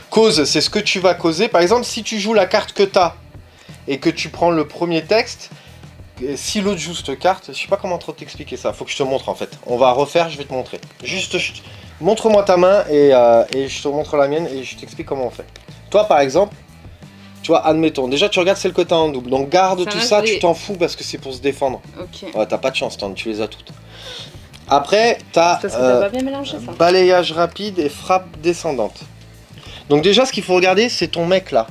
Cause, c'est ce que tu vas causer. Par exemple, si tu joues la carte que tu as et que tu prends le premier texte, si l'autre joue cette carte, je sais pas comment trop t'expliquer ça. Faut que je te montre en fait. On va refaire, je vais te montrer. Juste, montre-moi ta main et je te montre la mienne et je t'explique comment on fait. Toi, par exemple, tu vois, admettons, déjà tu regardes celle que tu as en double. Donc garde tout ça, tu t'en fous parce que c'est pour se défendre. Ok. Ouais, t'as pas de chance, tu les as toutes. Après, t'as pas bien mélangé, ça. balayage rapide et frappe descendante. Donc déjà, ce qu'il faut regarder, c'est ton mec là.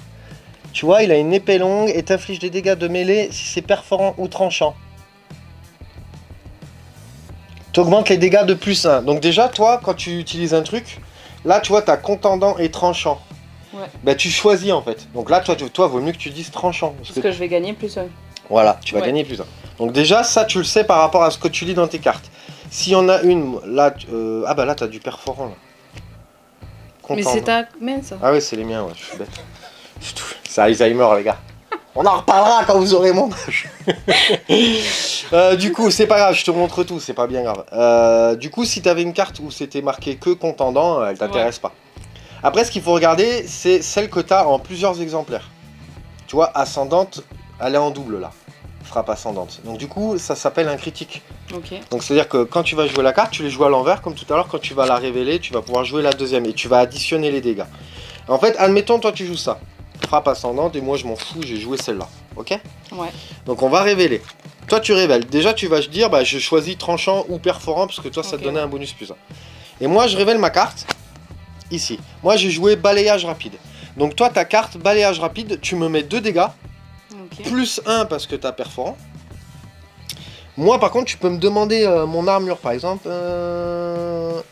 Tu vois, il a une épée longue et t'inflige des dégâts de mêlée si c'est perforant ou tranchant. Tu augmentes les dégâts de +1. Donc déjà, toi, quand tu utilises un truc, là, tu vois, t'as contendant et tranchant. Ouais. Bah, tu choisis en fait. Donc là, toi, vaut mieux que tu dises tranchant. Parce que je vais gagner +1. Voilà, tu vas gagner +1. Donc déjà, ça, tu le sais par rapport à ce que tu lis dans tes cartes. S'il y en a une, là, ah bah là, t'as du perforant là. Mais c'est ta main, ça. Ah oui, c'est les miens, ouais, je suis bête. C'est Alzheimer, les gars. On en reparlera quand vous aurez mon âge. Du coup, c'est pas grave, je te montre tout, c'est pas bien grave. Du coup, si t'avais une carte où c'était marqué que contendant, elle t'intéresse pas. Après, ce qu'il faut regarder, c'est celle que t'as en plusieurs exemplaires. Tu vois, ascendante, elle est en double là. Frappe ascendante. Donc du coup, ça s'appelle un critique. Ok. Donc c'est-à-dire que quand tu vas jouer la carte, tu les joues à l'envers, comme tout à l'heure, quand tu vas la révéler, tu vas pouvoir jouer la deuxième et tu vas additionner les dégâts. En fait, admettons, toi tu joues ça. Frappe ascendante et moi je m'en fous, j'ai joué celle-là. Ok? Ouais. Donc on va révéler. Toi tu révèles. Déjà tu vas dire, bah je choisis tranchant ou perforant parce que toi ça te donnait un bonus +1. Et moi je révèle ma carte. Ici. Moi j'ai joué balayage rapide. Donc toi ta carte balayage rapide, tu me mets 2 dégâts. Okay. +1 parce que tu as perforant. Moi par contre tu peux me demander mon armure par exemple.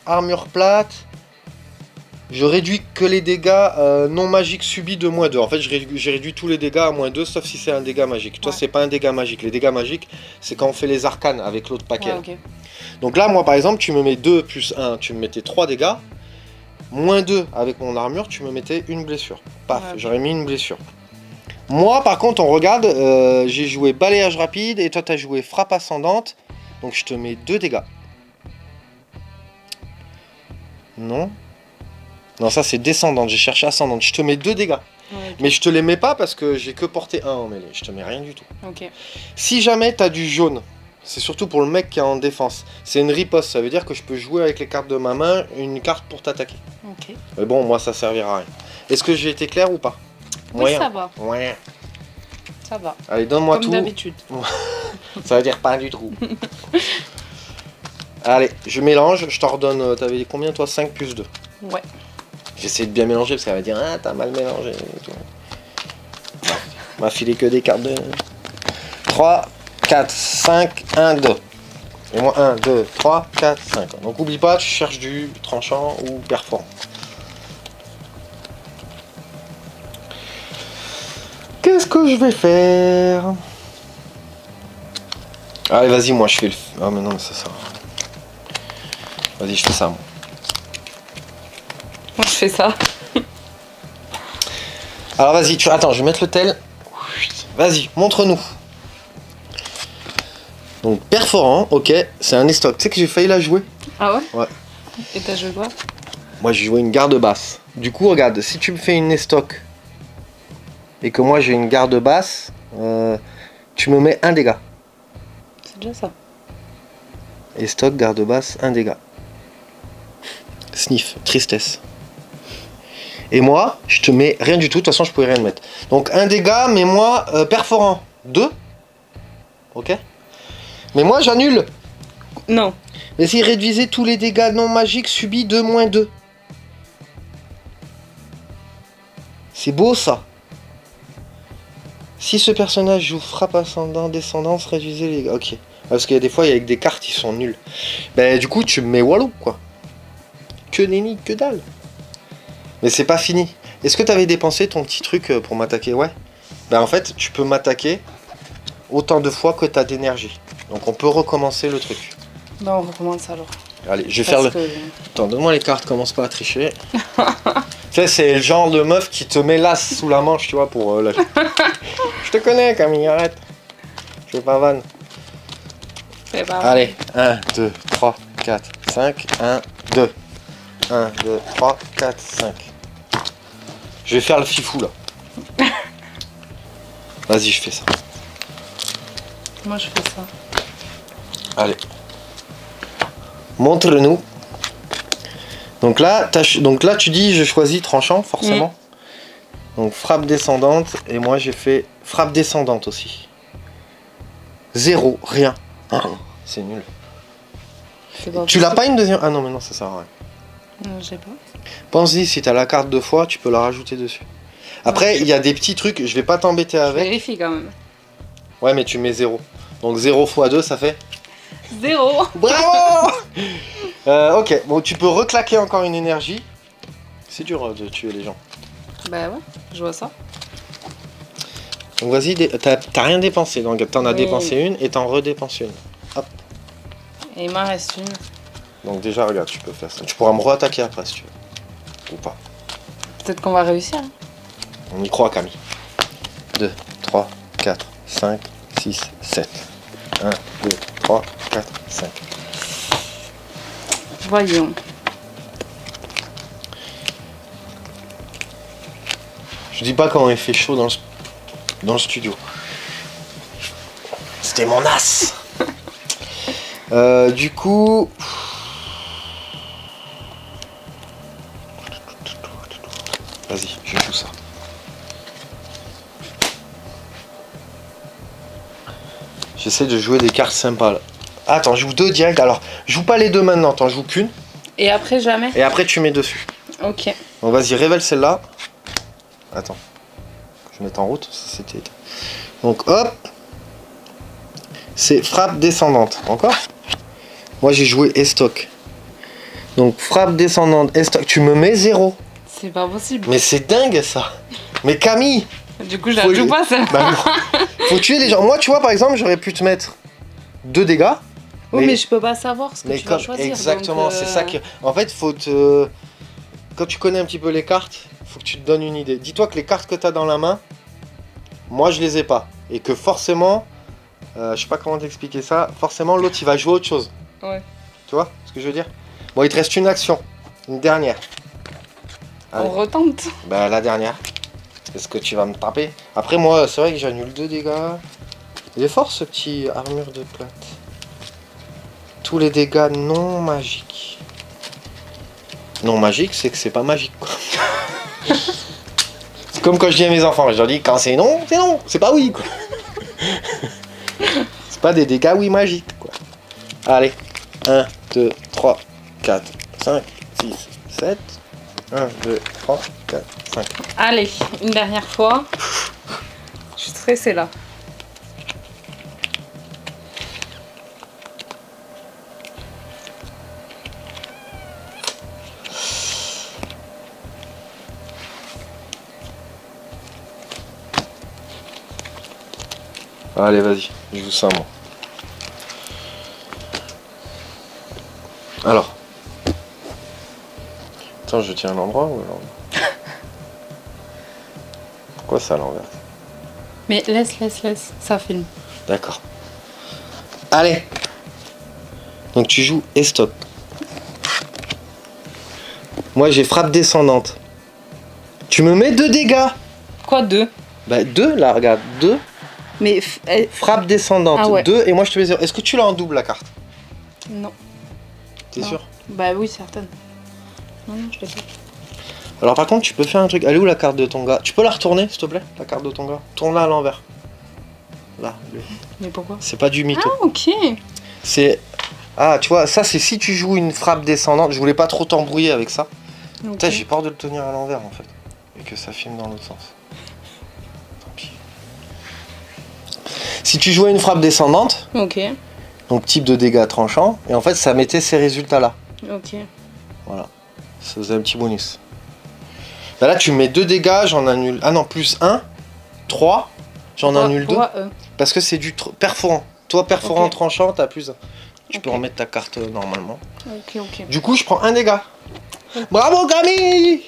Armure plate. Je réduis que les dégâts non magiques subis de -2. En fait j'ai réduit tous les dégâts à -2 sauf si c'est un dégât magique. Toi c'est pas un dégât magique. Les dégâts magiques c'est quand on fait les arcanes avec l'autre paquet. Okay. Donc là moi par exemple tu me mets 2 +1, tu me mettais 3 dégâts. -2 avec mon armure tu me mettais une blessure. Paf, j'aurais mis une blessure. Moi, par contre, on regarde, j'ai joué balayage rapide et toi, tu as joué frappe ascendante. Donc, je te mets 2 dégâts. Non. Non, ça c'est descendante, j'ai cherché ascendante. Je te mets 2 dégâts. Ouais, okay. Mais je te les mets pas parce que j'ai que porté 1 en mêlée. Je te mets rien du tout. Ok. Si jamais t'as du jaune, c'est surtout pour le mec qui est en défense. C'est une riposte, ça veut dire que je peux jouer avec les cartes de ma main une carte pour t'attaquer. Ok. Mais bon, moi ça servira à rien. Est-ce que j'ai été clair ou pas? Oui, ça va. Ouais. Ça va. Allez, donne-moi tout. Comme d'habitude. Ça veut dire pas du tout. Allez, je mélange, je t'en redonne. T'avais combien toi? 5 plus 2. Ouais. J'essaie de bien mélanger parce qu'elle va dire ah t'as mal mélangé et tout. On m'a filé que des cartes de 3, 4, 5, 1, 2. Et moi 1, 2, 3, 4, 5. Donc oublie pas, tu cherches du tranchant ou perforant. Qu'est-ce que je vais faire? Allez vas-y, moi je fais le... Ah mais non mais c'est ça. Vas-y, je fais ça moi. Moi je fais ça. Alors vas-y, attends, je vais mettre le tel. Vas-y, montre-nous. Donc perforant, ok, c'est un estoc. Tu sais que j'ai failli la jouer. Ah ouais? Ouais. Et t'as joué quoi? Moi j'ai joué une garde basse. Du coup, regarde, si tu me fais une estoc et que moi j'ai une garde basse, tu me mets 1 dégât. C'est déjà ça. Estoc, garde basse, 1 dégât. Sniff, tristesse. Et moi, je te mets rien du tout, de toute façon je pouvais rien mettre. Donc 1 dégât, mais moi, perforant, 2. Ok. Mais moi j'annule. Non. Mais si réduisez tous les dégâts non magiques subis de -2. C'est beau ça. Si ce personnage joue frappe ascendant, descendance, réduisez les dégâts. Ok. Parce qu'il y a des fois, il y a des cartes qui sont nulles. Ben du coup, tu me mets Wallow quoi. Que nenni, que dalle. Mais c'est pas fini. Est-ce que tu avais dépensé ton petit truc pour m'attaquer? Ouais. Ben en fait, tu peux m'attaquer autant de fois que tu as d'énergie. Donc on peut recommencer le truc. Ben on recommence alors. Allez, je vais faire le... Attends, donne-moi les cartes, commence pas à tricher. Tu sais, c'est le genre de meuf qui te met l'as sous la manche, tu vois, pour... Je te connais, Camille, arrête. Je fais pas vanne. Allez, 1, 2, 3, 4, 5, 1, 2. 1, 2, 3, 4, 5. Je vais faire le fifou, là. Vas-y, je fais ça. Moi, je fais ça. Allez. Montre-nous. Donc là, tu dis je choisis tranchant, forcément. Donc frappe descendante, et moi j'ai fait frappe descendante aussi. 0, rien. Oh, c'est nul. Tu l'as pas une deuxième? Ah non, mais non, ça sert à rien. Non, j'ai pas. Pense-y, si t'as la carte 2 fois, tu peux la rajouter dessus. Après, il y a des petits trucs, je vais pas t'embêter avec. Vérifie quand même. Ouais, mais tu mets 0. Donc 0 x 2, ça fait 0. Bravo. Ok, bon, tu peux reclaquer encore une énergie. C'est dur de tuer les gens. Bah ouais, je vois ça. Donc vas-y, t'as rien dépensé, donc t'en as dépensé une et t'en redépenses une. Hop. Et il m'en reste une. Donc déjà, regarde, tu peux faire ça. Tu pourras me re-attaquer après si tu veux. Ou pas. Peut-être qu'on va réussir. Hein. On y croit, Camille. 2, 3, 4, 5, 6, 7. 1, 2, 3, 4, 5. Voyons. Je dis pas comment il fait chaud dans le studio. C'était mon as. Du coup... Vas-y, je joue ça. J'essaie de jouer des cartes sympas là. Ah, attends, je joue 2 direct. Alors, joue pas les 2 maintenant, t'en joues qu'une. Et après jamais. Et après tu mets dessus. Ok. Bon, vas-y, révèle celle-là. Attends. Je vais mettre en route, ça c'était... Donc hop. C'est frappe descendante. Encore. Moi j'ai joué estoc. Donc frappe descendante, estoc. Tu me mets 0. C'est pas possible. Mais c'est dingue ça. Mais Camille. Du coup je la joue pas ça. Bah, faut tuer les gens. Moi tu vois par exemple j'aurais pu te mettre 2 dégâts. Oui mais je peux pas savoir ce que tu vas choisir. Exactement, c'est ça qui... En fait faut te... Quand tu connais un petit peu les cartes, faut que tu te donnes une idée. Dis-toi que les cartes que tu as dans la main, moi je les ai pas. Et que forcément, je sais pas comment t'expliquer ça, forcément l'autre il va jouer autre chose. Ouais. Tu vois ce que je veux dire? Bon, il te reste une action, une dernière. Allez. On retente. Bah la dernière. Est-ce que tu vas me taper? Après moi, c'est vrai que j'annule 2 dégâts. Il est fort ce petit armure de plate. Tous les dégâts non magiques. Non magique, c'est que c'est pas magique quoi. C'est comme quand je dis à mes enfants, je leur dis quand c'est non, c'est pas oui quoi. C'est pas des dégâts oui magiques quoi. Allez, 1, 2, 3, 4, 5, 6, 7. 1, 2, 3, 4, 5. Allez, une dernière fois. Je suis stressée là. Allez, vas-y, je joue ça moi. Alors. Attends, je tiens à l'endroit ou à l'envers? Pourquoi ça à l'envers? Mais laisse, ça filme. D'accord. Allez. Donc tu joues et stop. Moi j'ai frappe descendante. Tu me mets 2 dégâts. Quoi, 2? Bah 2 là, regarde, 2. Mais frappe descendante, ah ouais. 2 et moi je te mets 0. Est-ce que tu l'as en double la carte? Non. T'es sûr? Bah oui, certaine. Non, je l'ai pas. Alors par contre tu peux faire un truc. Elle est où la carte de ton gars? Tu peux la retourner s'il te plaît? La carte de ton gars. Tourne-la à l'envers. Là. Mais pourquoi? C'est pas du mytho. Ah ok. C'est... Ah tu vois, ça c'est si tu joues une frappe descendante. Je voulais pas trop t'embrouiller avec ça. Okay. Putain, j'ai peur de le tenir à l'envers en fait. Et que ça filme dans l'autre sens. Tant pis. Si tu jouais une frappe descendante, ok. Donc type de dégâts tranchants, et en fait ça mettait ces résultats là. Ok. Voilà. Ça faisait un petit bonus. Bah là tu mets 2 dégâts, j'en annule. Ah non, plus 1, 3, j'en annule 2. Parce que c'est du perforant. Toi perforant okay. Tranchant, t'as plus 1. Tu peux remettre ta carte normalement. Ok. Du coup je prends 1 dégât. Bravo Camille.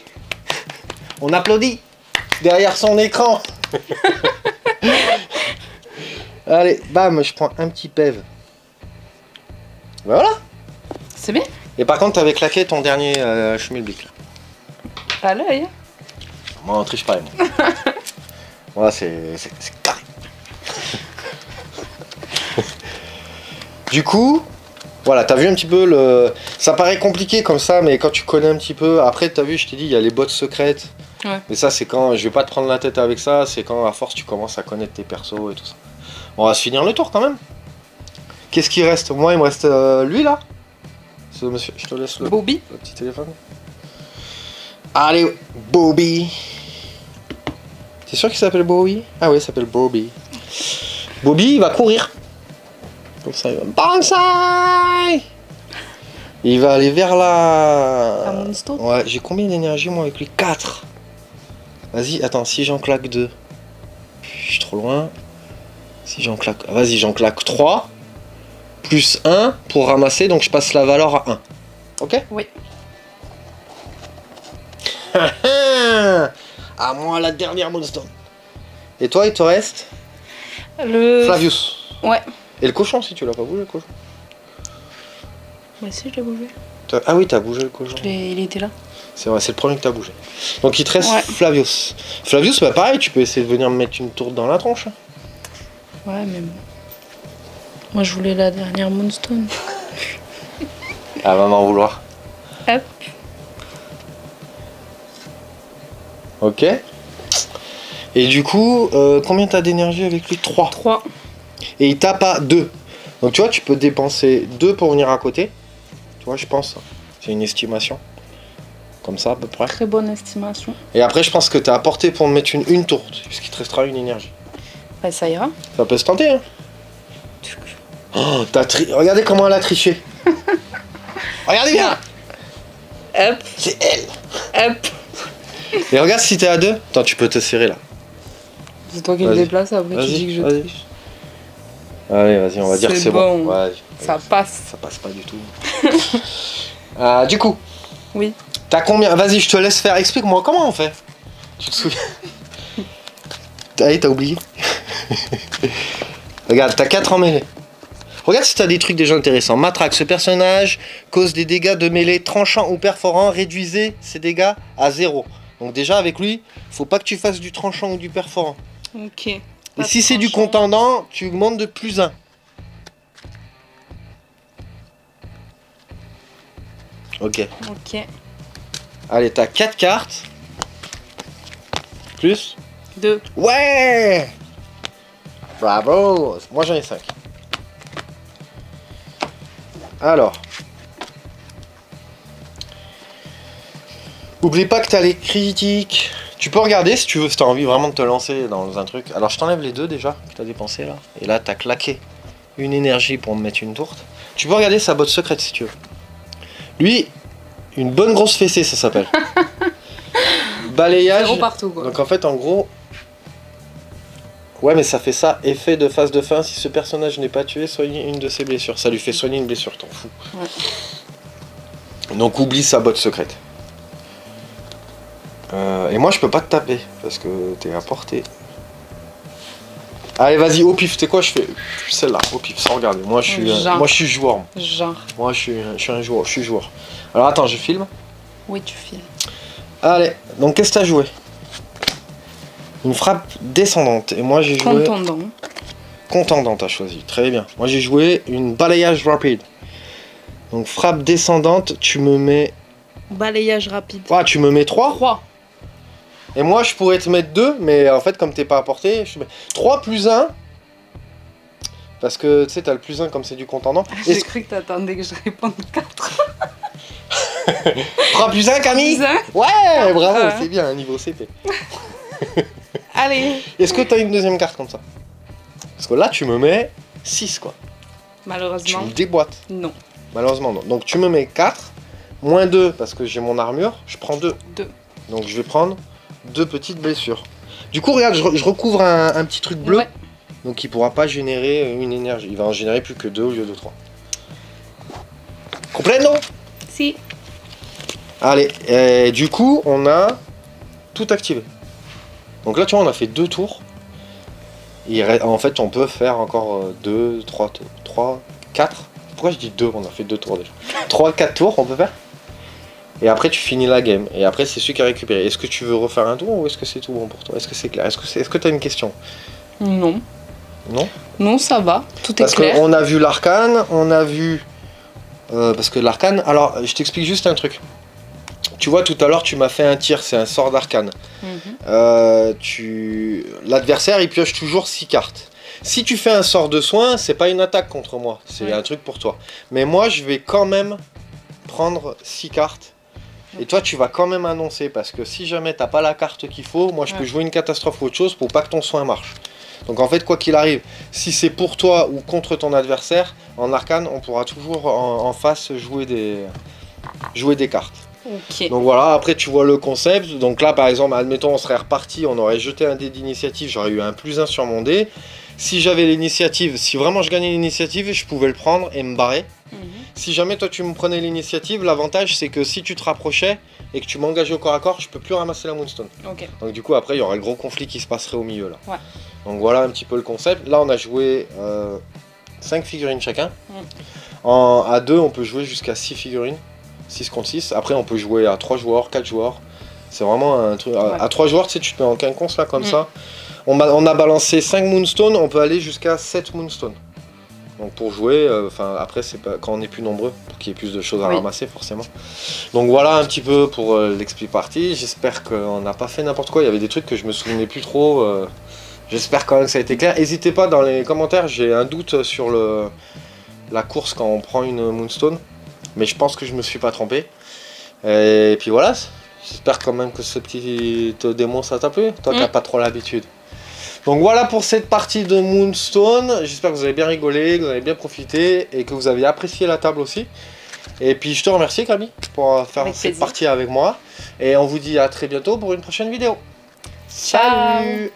On applaudit derrière son écran. Allez, bam, je prends un petit PEV. Voilà. C'est bien. Et par contre, t'avais claqué ton dernier schmilblick. Pas l'œil. Moi, on triche pas. Moi, c'est carré. Du coup, voilà, t'as vu un petit peu le... Ça paraît compliqué comme ça, mais quand tu connais un petit peu... Après, t'as vu, je t'ai dit, il y a les bots secrètes. Ouais. Mais ça, c'est quand... Je vais pas te prendre la tête avec ça, c'est quand, à force, tu commences à connaître tes persos et tout ça. On va se finir le tour, quand même. Qu'est-ce qui reste? Moi, il me reste lui, là. Ce monsieur, je te laisse le petit téléphone. Allez, Bobby. T'es sûr qu'il s'appelle Bobby? Ah oui, il s'appelle Bobby. Bobby, il va courir. Comme ça, il va... Banzai! Il va aller vers la... À mon stop. Ouais, j'ai combien d'énergie, moi, avec lui? 4. Vas-y, attends, si j'en claque 2. Je suis trop loin. Si j'en claque... Vas-y, j'en claque 3. Plus 1 pour ramasser, donc je passe la valeur à 1. Ok? Oui. À moi la dernière Moonstone. Et toi, il te reste le... Flavius. Ouais. Et le cochon, si tu l'as pas bougé, le cochon. Bah si, je l'ai bougé. Ah oui, t'as bougé le cochon. Il était là. C'est vrai, c'est le premier que t'as bougé. Donc il te reste Flavius. Flavius, bah pareil, tu peux essayer de venir me mettre une tour dans la tronche. Ouais, mais... Moi, je voulais la dernière Moonstone. Ah, va m'en vouloir. Hop. Ok. Et du coup, combien t'as d'énergie avec lui? 3. 3. Et il tape à 2. Donc tu vois, tu peux dépenser 2 pour venir à côté. Tu vois, je pense. C'est une estimation. Comme ça, à peu près. Très bonne estimation. Et après, je pense que t'as apporté pour me mettre une tour. Puisqu'il te restera une énergie. Bah, ça ira. Ça peut se tenter, hein. Oh, regardez comment elle a triché. Regardez bien. Hop. C'est elle. Hop. Et regarde si t'es à 2. Attends, tu peux te serrer là. C'est toi qui le déplace, après tu dis que je triche. Allez, vas-y, on va dire que c'est bon. Ouais, ça passe. Ça passe pas du tout. Du coup. Oui. T'as combien? Vas-y, je te laisse faire. Explique-moi comment on fait. Tu te souviens? Allez, t'as oublié. Regarde, t'as 4 en mêlée. Regarde si t'as des trucs déjà intéressants. Matraque, ce personnage cause des dégâts de mêlée tranchants ou perforants. Réduisez ces dégâts à 0. Donc déjà avec lui, faut pas que tu fasses du tranchant ou du perforant. Ok. Et si c'est du contendant, tu augmentes de +1. Ok. Ok. Allez, t'as 4 cartes. Plus 2. Ouais. Bravo. Moi j'en ai 5. Alors. Oublie pas que t'as les critiques. Tu peux regarder si tu veux, si t'as envie vraiment de te lancer dans un truc. Alors je t'enlève les 2 déjà que t'as dépensé là. Et là t'as claqué une énergie pour me mettre une tourte. Tu peux regarder sa botte secrète si tu veux. Lui, une bonne grosse fessée ça s'appelle. Balayage. 0 partout quoi. Donc en fait en gros. Ouais mais ça fait ça, effet de phase de fin, si ce personnage n'est pas tué, soignez une de ses blessures. Ça lui fait soigner une blessure, t'en fous. Ouais. Donc oublie sa botte secrète. Et moi je peux pas te taper, parce que t'es à portée. Allez vas-y, au pif, tu sais quoi, je fais celle-là, au pif, sans regarder. Moi je suis joueur. Genre. Moi je suis un joueur, je suis joueur. Alors attends, je filme. Oui tu filmes. Allez, donc qu'est-ce que t'as joué? Une frappe descendante. Et moi j'ai joué... Contendant. Contendant, t'as choisi. Très bien. Moi j'ai joué une balayage rapide. Donc frappe descendante, tu me mets... Balayage rapide. Ah, tu me mets 3 3. Et moi je pourrais te mettre 2, mais en fait comme t'es pas à portée, je te mets 3 plus 1. Parce que tu sais, t'as le plus 1 comme c'est du contendant. J'ai cru que t'attendais que je réponde 4. 3 plus 1 Camille. 3 plus 1. Ouais, bravo, c'est bien, niveau CP. Allez. Est-ce que t'as une deuxième carte comme ça? Parce que là tu me mets 6 quoi. Malheureusement. Tu me déboîtes. Non. Malheureusement non. Donc tu me mets 4, moins 2 parce que j'ai mon armure, je prends 2. 2. Donc je vais prendre 2 petites blessures. Du coup regarde, je recouvre un petit truc bleu. Ouais. Donc il pourra pas générer une énergie. Il va en générer plus que 2 au lieu de 3. Complet non? Si. Allez, du coup on a tout activé. Donc là tu vois on a fait 2 tours. En fait on peut faire encore 2, 3, 4. Pourquoi je dis 2? On a fait 2 tours déjà. 3, 4 tours on peut faire. Et après tu finis la game. Et après c'est celui qui a récupéré. Est-ce que tu veux refaire un tour ou est-ce que c'est tout bon pour toi? Est-ce que c'est clair? Est-ce que tu as une question? Non. Non? Non, ça va. Tout est clair. Parce qu'on a vu l'arcane, on a vu... parce que l'arcane... Alors je t'explique juste un truc. Tu vois, tout à l'heure, tu m'as fait un tir, c'est un sort d'arcane. L'adversaire, il pioche toujours 6 cartes. Si tu fais un sort de soin, c'est pas une attaque contre moi, c'est un truc pour toi. Mais moi, je vais quand même prendre 6 cartes. Et toi, tu vas quand même annoncer, parce que si jamais t'as pas la carte qu'il faut, moi, je peux jouer une catastrophe ou autre chose pour pas que ton soin marche. Donc en fait, quoi qu'il arrive, si c'est pour toi ou contre ton adversaire, en arcane, on pourra toujours en face jouer des cartes. Okay. Donc voilà, après tu vois le concept. Donc là par exemple, admettons on serait reparti, on aurait jeté un dé d'initiative, j'aurais eu un +1 sur mon dé. Si j'avais l'initiative, si vraiment je gagnais l'initiative, je pouvais le prendre et me barrer. Si jamais toi tu me prenais l'initiative, l'avantage c'est que si tu te rapprochais et que tu m'engageais au corps à corps, je peux plus ramasser la Moonstone. Donc du coup après il y aurait le gros conflit qui se passerait au milieu là. Donc voilà un petit peu le concept. Là on a joué 5 figurines chacun. À 2 on peut jouer jusqu'à 6 figurines. 6 contre 6, après on peut jouer à 3 joueurs, 4 joueurs, c'est vraiment un truc, à 3 joueurs tu sais tu te mets en quinconce là comme ça, on a balancé 5 Moonstone, on peut aller jusqu'à 7 Moonstone, donc pour jouer, après c'est pas quand on est plus nombreux, pour qu'il y ait plus de choses à ramasser forcément, donc voilà un petit peu pour l'expli party, j'espère qu'on n'a pas fait n'importe quoi, il y avait des trucs que je me souvenais plus trop, j'espère quand même que ça a été clair, n'hésitez pas dans les commentaires, j'ai un doute sur la course quand on prend une Moonstone. Mais je pense que je me suis pas trompé. Et puis voilà, j'espère quand même que ce petit démon ça t'a plu. Toi qui n'as pas trop l'habitude. Donc voilà pour cette partie de Moonstone. J'espère que vous avez bien rigolé, que vous avez bien profité et que vous avez apprécié la table aussi. Et puis je te remercie Camille pour faire cette partie avec moi. Et on vous dit à très bientôt pour une prochaine vidéo. Ciao. Salut.